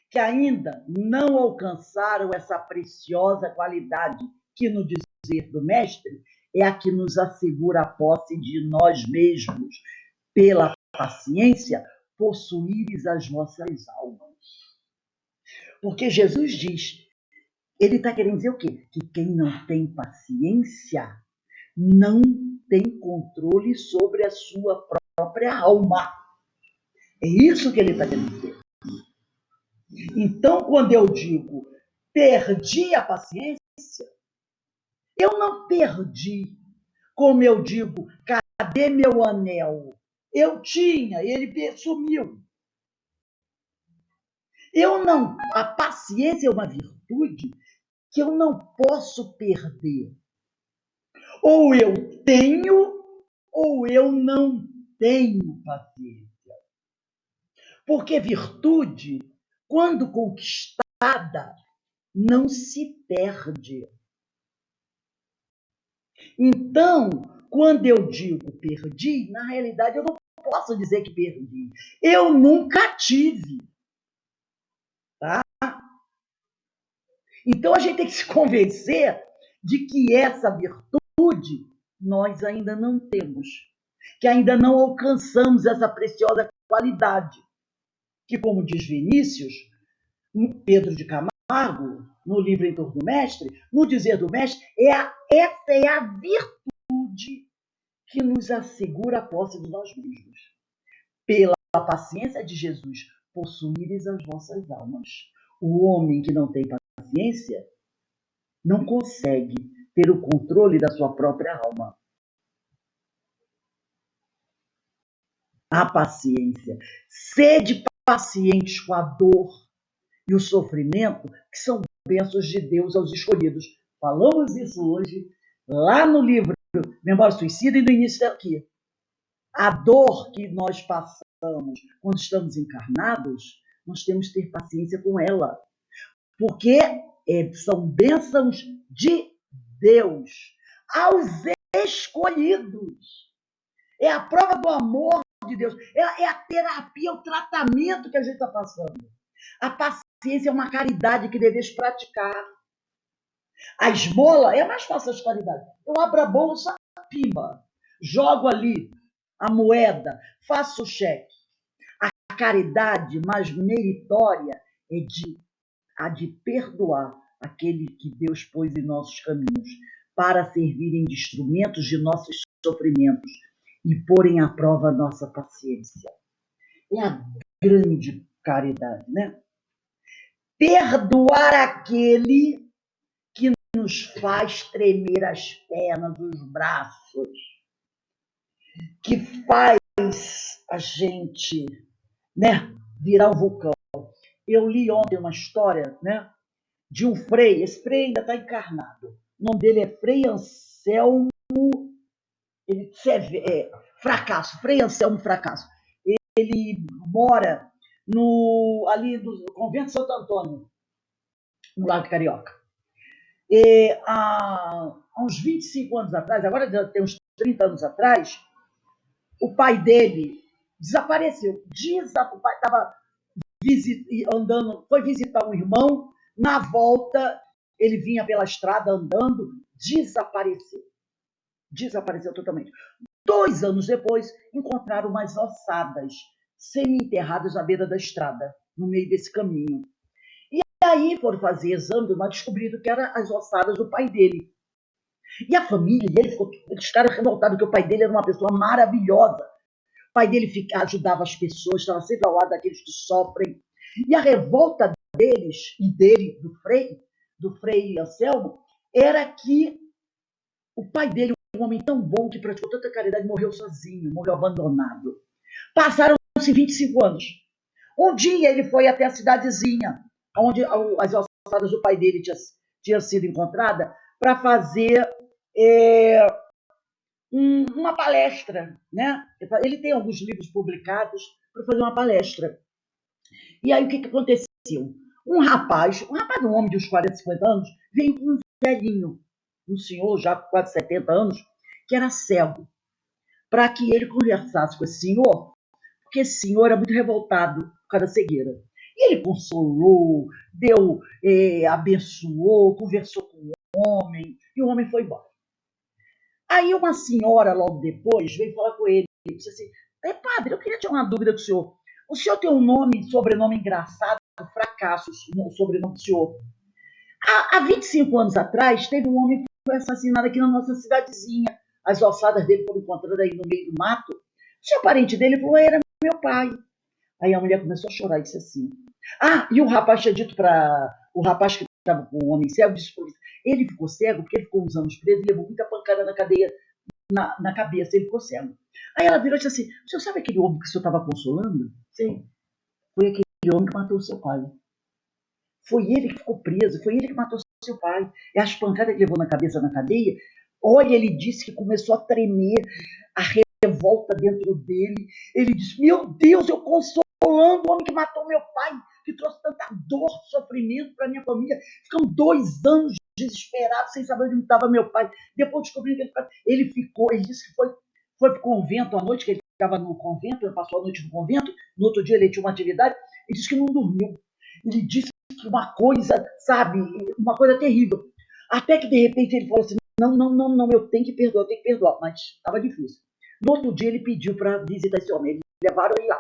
que ainda não alcançaram essa preciosa qualidade que, no dizer do mestre, é a que nos assegura a posse de nós mesmos, pela paciência, possuíres as nossas almas. Porque Jesus diz, ele está querendo dizer o quê? Que quem não tem paciência não tem controle sobre a sua própria alma. É isso que ele está querendo dizer. Então, quando eu digo perdi a paciência, eu não perdi, como eu digo, cadê meu anel? Eu tinha, ele sumiu. A paciência é uma virtude que eu não posso perder. Ou eu tenho, ou eu não tenho paciência. Porque virtude, quando conquistada, não se perde. Então, quando eu digo perdi, na realidade eu não posso dizer que perdi. Eu nunca tive. Tá? Então a gente tem que se convencer de que essa virtude nós ainda não temos, que ainda não alcançamos essa preciosa qualidade, que, como diz Vinícius, Pedro de Camargo, no livro Em Torno do Mestre, no dizer do Mestre, essa é a virtude que nos assegura a posse de nós mesmos. Pela paciência de Jesus, possuíres as vossas almas. O homem que não tem paciência não consegue ter o controle da sua própria alma. A paciência. Sede pacientes com a dor e o sofrimento, que são bênçãos de Deus aos escolhidos. Falamos isso hoje, lá no livro Memória Suicida e no início daqui. A dor que nós passamos quando estamos encarnados, nós temos que ter paciência com ela. Porque são bênçãos de Deus aos escolhidos. É a prova do amor de Deus. É a terapia, o tratamento que a gente está passando. A paciência é uma caridade que devemos praticar. A esmola é mais fácil de caridade. Eu abro a bolsa, pimba. Jogo ali a moeda, faço o cheque. A caridade mais meritória é a de perdoar aquele que Deus pôs em nossos caminhos para servirem de instrumentos de nossos sofrimentos e porem à prova a nossa paciência. É a grande caridade, né? Perdoar aquele que nos faz tremer as pernas, os braços, que faz a gente, né, virar um vulcão. Eu li ontem uma história, né, de um frei, esse frei ainda está encarnado. O nome dele é Frei Anselmo Fracasso, Frei Anselmo Fracasso. Ele mora ali do Convento de Santo Antônio, no Lago Carioca. Há uns 25 anos atrás, agora já tem uns 30 anos atrás, o pai dele desapareceu. O pai estava andando, foi visitar um irmão, na volta ele vinha pela estrada andando, desapareceu totalmente. 2 anos depois, encontraram umas ossadas semi-enterradas à beira da estrada, no meio desse caminho. E aí foram fazer exame, mas descobriram que eram as ossadas do pai dele. E a família dele eles ficaram revoltados, que o pai dele era uma pessoa maravilhosa, pai dele ajudava as pessoas, estava sempre ao lado daqueles que sofrem. E a revolta deles, e dele, do Frei Anselmo, era que o pai dele, um homem tão bom que praticou tanta caridade, morreu sozinho, morreu abandonado. Passaram-se 25 anos. Um dia ele foi até a cidadezinha, onde as ossadas do pai dele tinham sido encontradas, para fazer uma palestra, né? Ele tem alguns livros publicados para fazer uma palestra. E aí o que aconteceu? Um homem de uns 40, 50 anos, veio com um velhinho, um senhor já com quase 70 anos, que era cego, para que ele conversasse com esse senhor, porque esse senhor era muito revoltado por causa da cegueira. E ele consolou, abençoou, conversou com o homem, e o homem foi embora. Aí uma senhora, logo depois, veio falar com ele e disse assim: padre, eu queria tirar uma dúvida do senhor. O senhor tem um sobrenome engraçado, Fracasso, o sobrenome do senhor. Há 25 anos atrás, teve um homem que foi assassinado aqui na nossa cidadezinha. As ossadas dele foram encontradas aí no meio do mato. O senhor parente dele falou: era meu pai. Aí a mulher começou a chorar e disse assim: e o rapaz tinha dito para o rapaz que estava com o homem cego, disse para ele ficou cego porque ele ficou uns anos preso e levou muita pancada na cadeia, na cabeça, ele ficou cego. Aí ela virou e disse assim: o senhor sabe aquele homem que o senhor estava consolando? Sim. Foi aquele homem que matou o seu pai. Foi ele que ficou preso, foi ele que matou o seu pai. E as pancadas que levou na cabeça na cadeia, olha, ele disse que começou a tremer, a revolta dentro dele. Ele disse: meu Deus, eu consolando o homem que matou meu pai, que trouxe tanta dor, sofrimento para minha família. Ficam 2 anos desesperados, sem saber onde estava meu pai. Depois descobrindo que ele disse que foi para o convento à noite, que ele ficava no convento, ele passou a noite no convento, no outro dia ele tinha uma atividade, e disse que não dormiu. Ele disse que uma coisa, sabe, uma coisa terrível. Até que, de repente, ele falou assim: não, eu tenho que perdoar, mas estava difícil. No outro dia, ele pediu para visitar esse homem, eles levaram ele lá.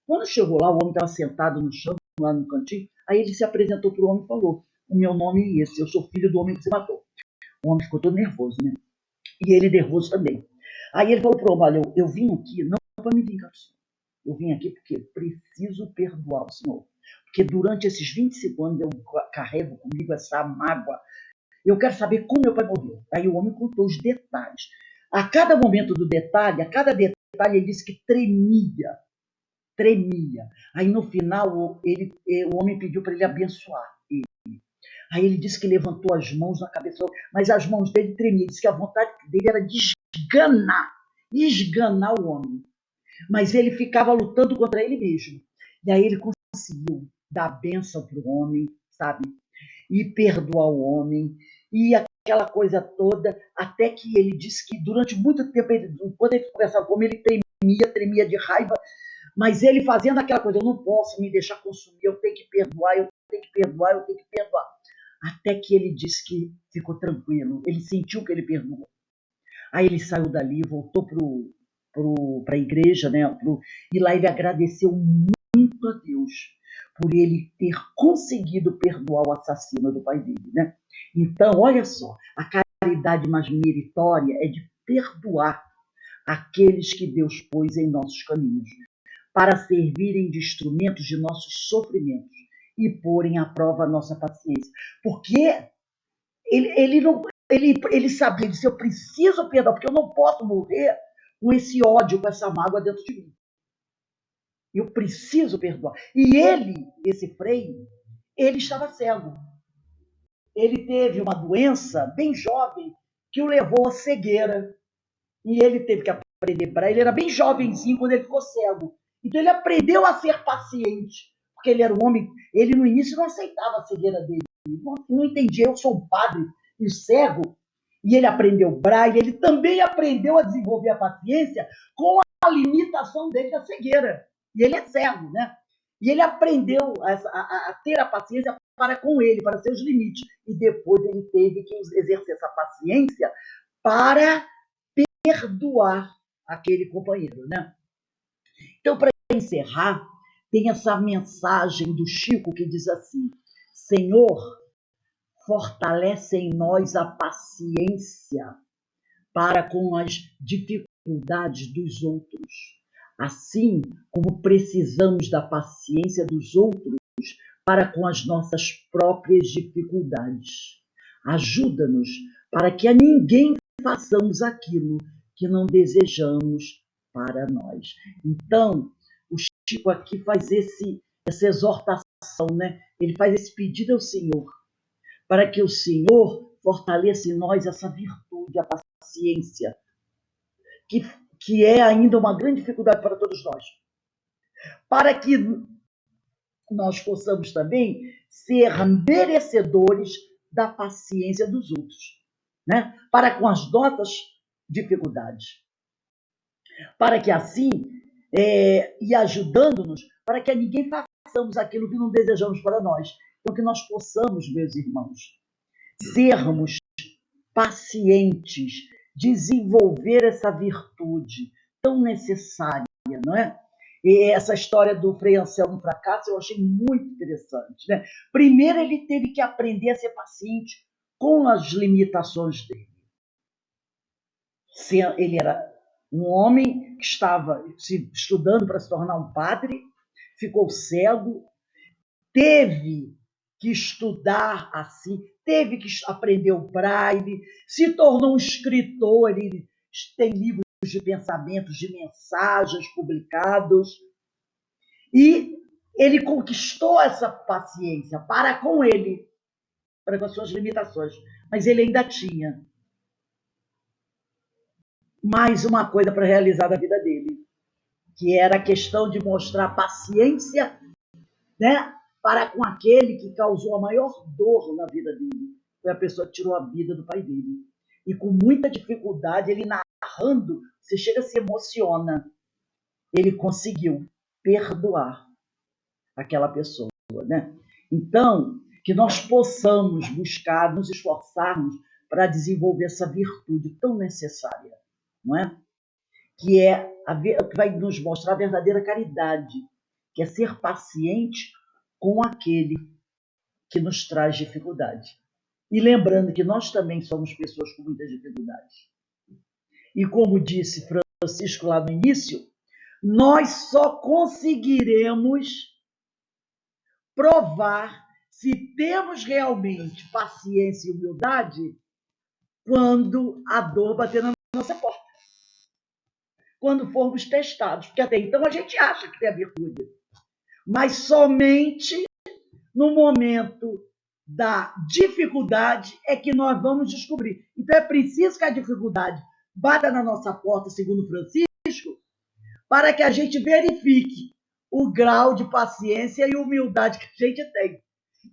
Quando chegou lá, o homem estava sentado no chão, lá no cantinho, aí ele se apresentou para o homem e falou: o meu nome é esse, eu sou filho do homem que você matou. O homem ficou todo nervoso, né? E ele nervoso também. Aí ele falou para o homem: olha, eu vim aqui não para me vingar do senhor. Eu vim aqui porque preciso perdoar o senhor. Porque durante esses 25 anos eu carrego comigo essa mágoa. Eu quero saber como meu pai morreu. Aí o homem contou os detalhes. A cada momento do detalhe, a cada detalhe, ele disse que tremia. Aí no final, o homem pediu para ele abençoar ele. Aí ele disse que levantou as mãos na cabeça, mas as mãos dele tremiam. Ele disse que a vontade dele era de esganar o homem. Mas ele ficava lutando contra ele mesmo. E aí ele conseguiu dar a bênção para o homem, sabe? E perdoar o homem. E aquela coisa toda, até que ele disse que durante muito tempo, quando ele conversava com ele tremia de raiva, mas ele fazendo aquela coisa: eu não posso me deixar consumir, eu tenho que perdoar, eu tenho que perdoar. Até que ele disse que ficou tranquilo, ele sentiu que ele perdoou. Aí ele saiu dali, voltou para a igreja, né? E lá ele agradeceu muito a Deus por ele ter conseguido perdoar o assassino do pai dele, né? Então, olha só, a caridade mais meritória é de perdoar aqueles que Deus pôs em nossos caminhos, para servirem de instrumentos de nossos sofrimentos e porem à prova a nossa paciência. Porque ele sabia, ele disse: eu preciso perdoar, porque eu não posso morrer com esse ódio, com essa mágoa dentro de mim. Eu preciso perdoar. E esse Frei, ele estava cego. Ele teve uma doença bem jovem que o levou à cegueira. E ele teve que aprender para ele era bem jovenzinho quando ele ficou cego. Então ele aprendeu a ser paciente, porque ele era um homem, ele no início não aceitava a cegueira dele, não entendia: eu sou um padre e cego. E ele aprendeu braille, ele também aprendeu a desenvolver a paciência com a limitação dele da cegueira. E ele é cego, né? E ele aprendeu a ter a paciência para com ele, para seus limites. E depois ele teve que exercer essa paciência para perdoar aquele companheiro, né? Então, para encerrar, tem essa mensagem do Chico que diz assim: Senhor, fortalece em nós a paciência para com as dificuldades dos outros, assim como precisamos da paciência dos outros para com as nossas próprias dificuldades. Ajuda-nos para que a ninguém façamos aquilo que não desejamos para nós. Então, o Chico aqui faz essa exortação, né? Ele faz esse pedido ao Senhor, para que o Senhor fortaleça em nós essa virtude, a paciência, que é ainda uma grande dificuldade para todos nós, para que nós possamos também ser merecedores da paciência dos outros, né? Para com as nossas dificuldades, para que assim, e ajudando-nos, para que a ninguém façamos aquilo que não desejamos para nós. Então, que nós possamos, meus irmãos, sermos pacientes, desenvolver essa virtude tão necessária, não é? E essa história do Frei Anselmo Fracasso eu achei muito interessante, né? Primeiro, ele teve que aprender a ser paciente com as limitações dele. Ele era um homem que estava estudando para se tornar um padre, ficou cego, teve que estudar assim, teve que aprender o braille, se tornou um escritor, ele tem livros de pensamentos, de mensagens publicados, e ele conquistou essa paciência para com ele, para com as suas limitações, mas ele ainda tinha mais uma coisa para realizar da vida dele, que era a questão de mostrar paciência, né, para com aquele que causou a maior dor na vida dele. Foi a pessoa que tirou a vida do pai dele. E com muita dificuldade, ele narrando, você chega a se emociona. Ele conseguiu perdoar aquela pessoa, né? Então, que nós possamos buscar, nos esforçarmos para desenvolver essa virtude tão necessária, não é? Que vai nos mostrar a verdadeira caridade, que é ser paciente com aquele que nos traz dificuldade. E lembrando que nós também somos pessoas com muitas dificuldades. E como disse Francisco lá no início, nós só conseguiremos provar se temos realmente paciência e humildade quando a dor bater na nossa porta. Quando formos testados, porque até então a gente acha que tem a virtude, mas somente no momento da dificuldade é que nós vamos descobrir. Então é preciso que a dificuldade bata na nossa porta, segundo Francisco, para que a gente verifique o grau de paciência e humildade que a gente tem.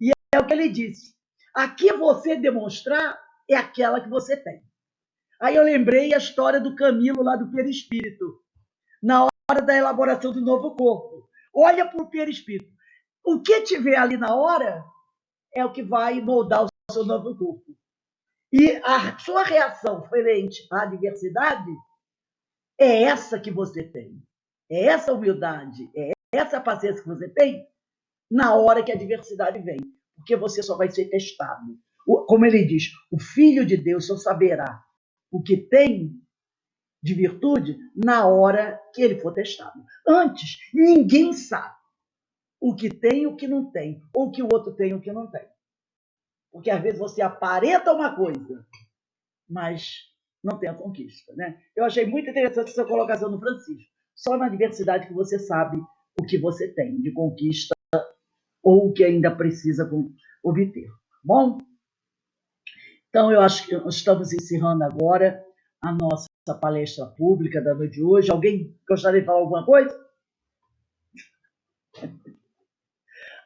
E é o que ele disse. A que você demonstrar é aquela que você tem. Aí eu lembrei a história do Camilo lá do perispírito, na hora da elaboração do novo corpo. Olha para o perispírito. O que tiver ali na hora é o que vai moldar o seu novo corpo. E a sua reação frente à adversidade é essa que você tem. É essa humildade, é essa paciência que você tem na hora que a adversidade vem. Porque você só vai ser testado. Como ele diz, o Filho de Deus só saberá o que tem de virtude na hora que ele for testado. Antes, ninguém sabe o que tem e o que não tem, ou o que o outro tem e o que não tem. Porque às vezes você aparenta uma coisa, mas não tem a conquista, né? Eu achei muito interessante essa colocação do Francisco. Só na adversidade que você sabe o que você tem de conquista ou o que ainda precisa obter. Bom? Então, eu acho que estamos encerrando agora a nossa palestra pública da noite de hoje. Alguém gostaria de falar alguma coisa?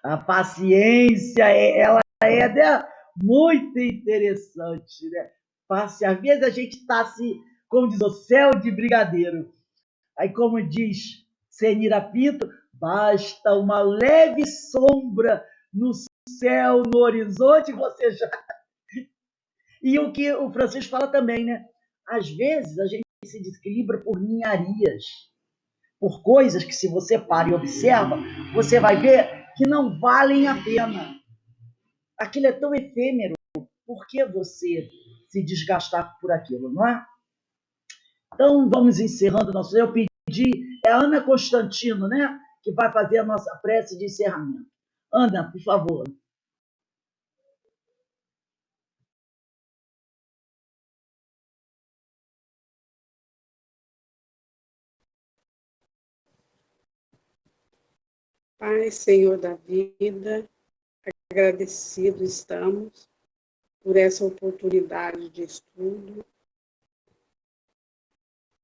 A paciência, ela é muito interessante, né? Às vezes a gente está assim, como diz o céu de brigadeiro. Aí, como diz Senira Pinto, basta uma leve sombra no céu, no horizonte, você já... E o que o Francisco fala também, né? Às vezes a gente se desequilibra por ninharias, por coisas que, se você para e observa, você vai ver que não valem a pena. Aquilo é tão efêmero, por que você se desgastar por aquilo, não é? Então, vamos encerrando nosso... Eu pedi pedir, é a Ana Constantino, né? Que vai fazer a nossa prece de encerramento. Ana, por favor. Pai, Senhor da vida, agradecido estamos por essa oportunidade de estudo.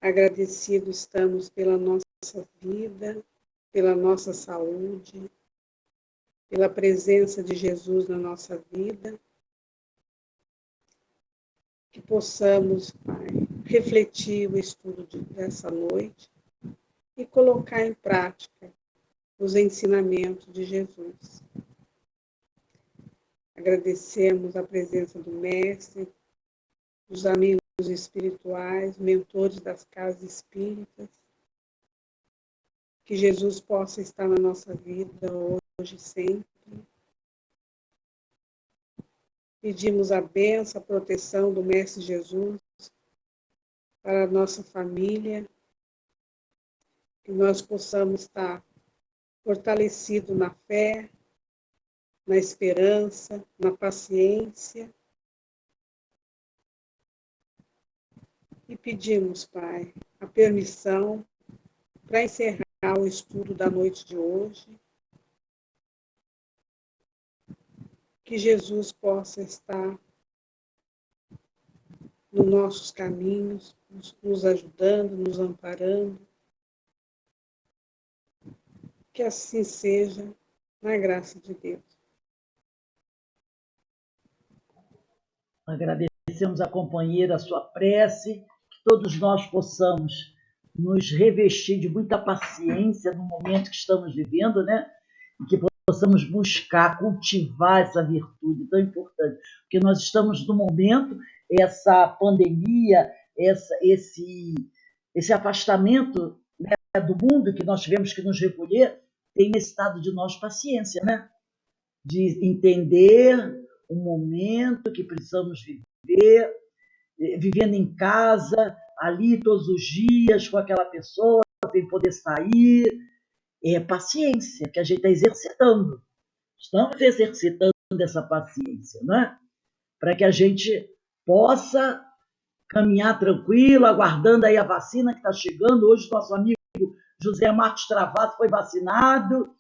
Agradecido estamos pela nossa vida, pela nossa saúde, pela presença de Jesus na nossa vida. Que possamos, Pai, refletir o estudo dessa noite e colocar em prática os ensinamentos de Jesus. Agradecemos a presença do Mestre, dos amigos espirituais, mentores das casas espíritas. Que Jesus possa estar na nossa vida hoje e sempre. Pedimos a bênção, a proteção do Mestre Jesus para a nossa família, que nós possamos estar fortalecidos na fé, na esperança, na paciência. E pedimos, Pai, a permissão para encerrar o estudo da noite de hoje. Que Jesus possa estar nos nossos caminhos, nos ajudando, nos amparando. Que assim seja, na graça de Deus. Agradecemos a companheira, a sua prece, que todos nós possamos nos revestir de muita paciência no momento que estamos vivendo, né? E que possamos buscar, cultivar essa virtude tão importante, porque nós estamos no momento, essa pandemia, esse afastamento, né, do mundo que nós tivemos que nos recolher, tem necessitado de nós paciência, né? De entender o momento que precisamos viver, vivendo em casa, ali todos os dias, com aquela pessoa, sem poder sair. É paciência que a gente está exercitando. Estamos exercitando essa paciência, né? Para que a gente possa caminhar tranquilo, aguardando aí a vacina que está chegando. Hoje, nosso amigo José Marcos Travato foi vacinado.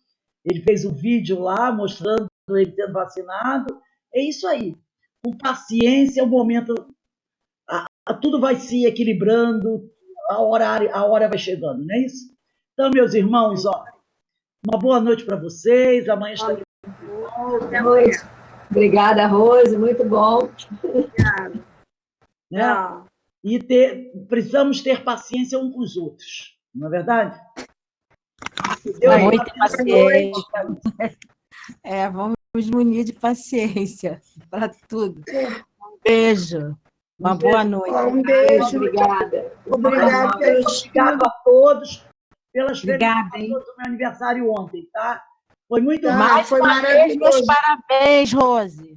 Ele fez um vídeo lá mostrando ele sendo vacinado. É isso aí. Com paciência, o momento... tudo vai se equilibrando, a hora vai chegando, não é isso? Então, meus irmãos, ó, uma boa noite para vocês. Amanhã está de volta. Boa noite. Obrigada, Rose. Muito bom. Obrigada. Né? E precisamos ter paciência uns com os outros, não é verdade? Muita paciência. Vamos munir de paciência para tudo. Um beijo. Uma boa noite. Um beijo. Obrigada. Obrigado a todos pelas felicitações do meu aniversário ontem, tá? Foi muito Mais uma vez, meus parabéns, Rose.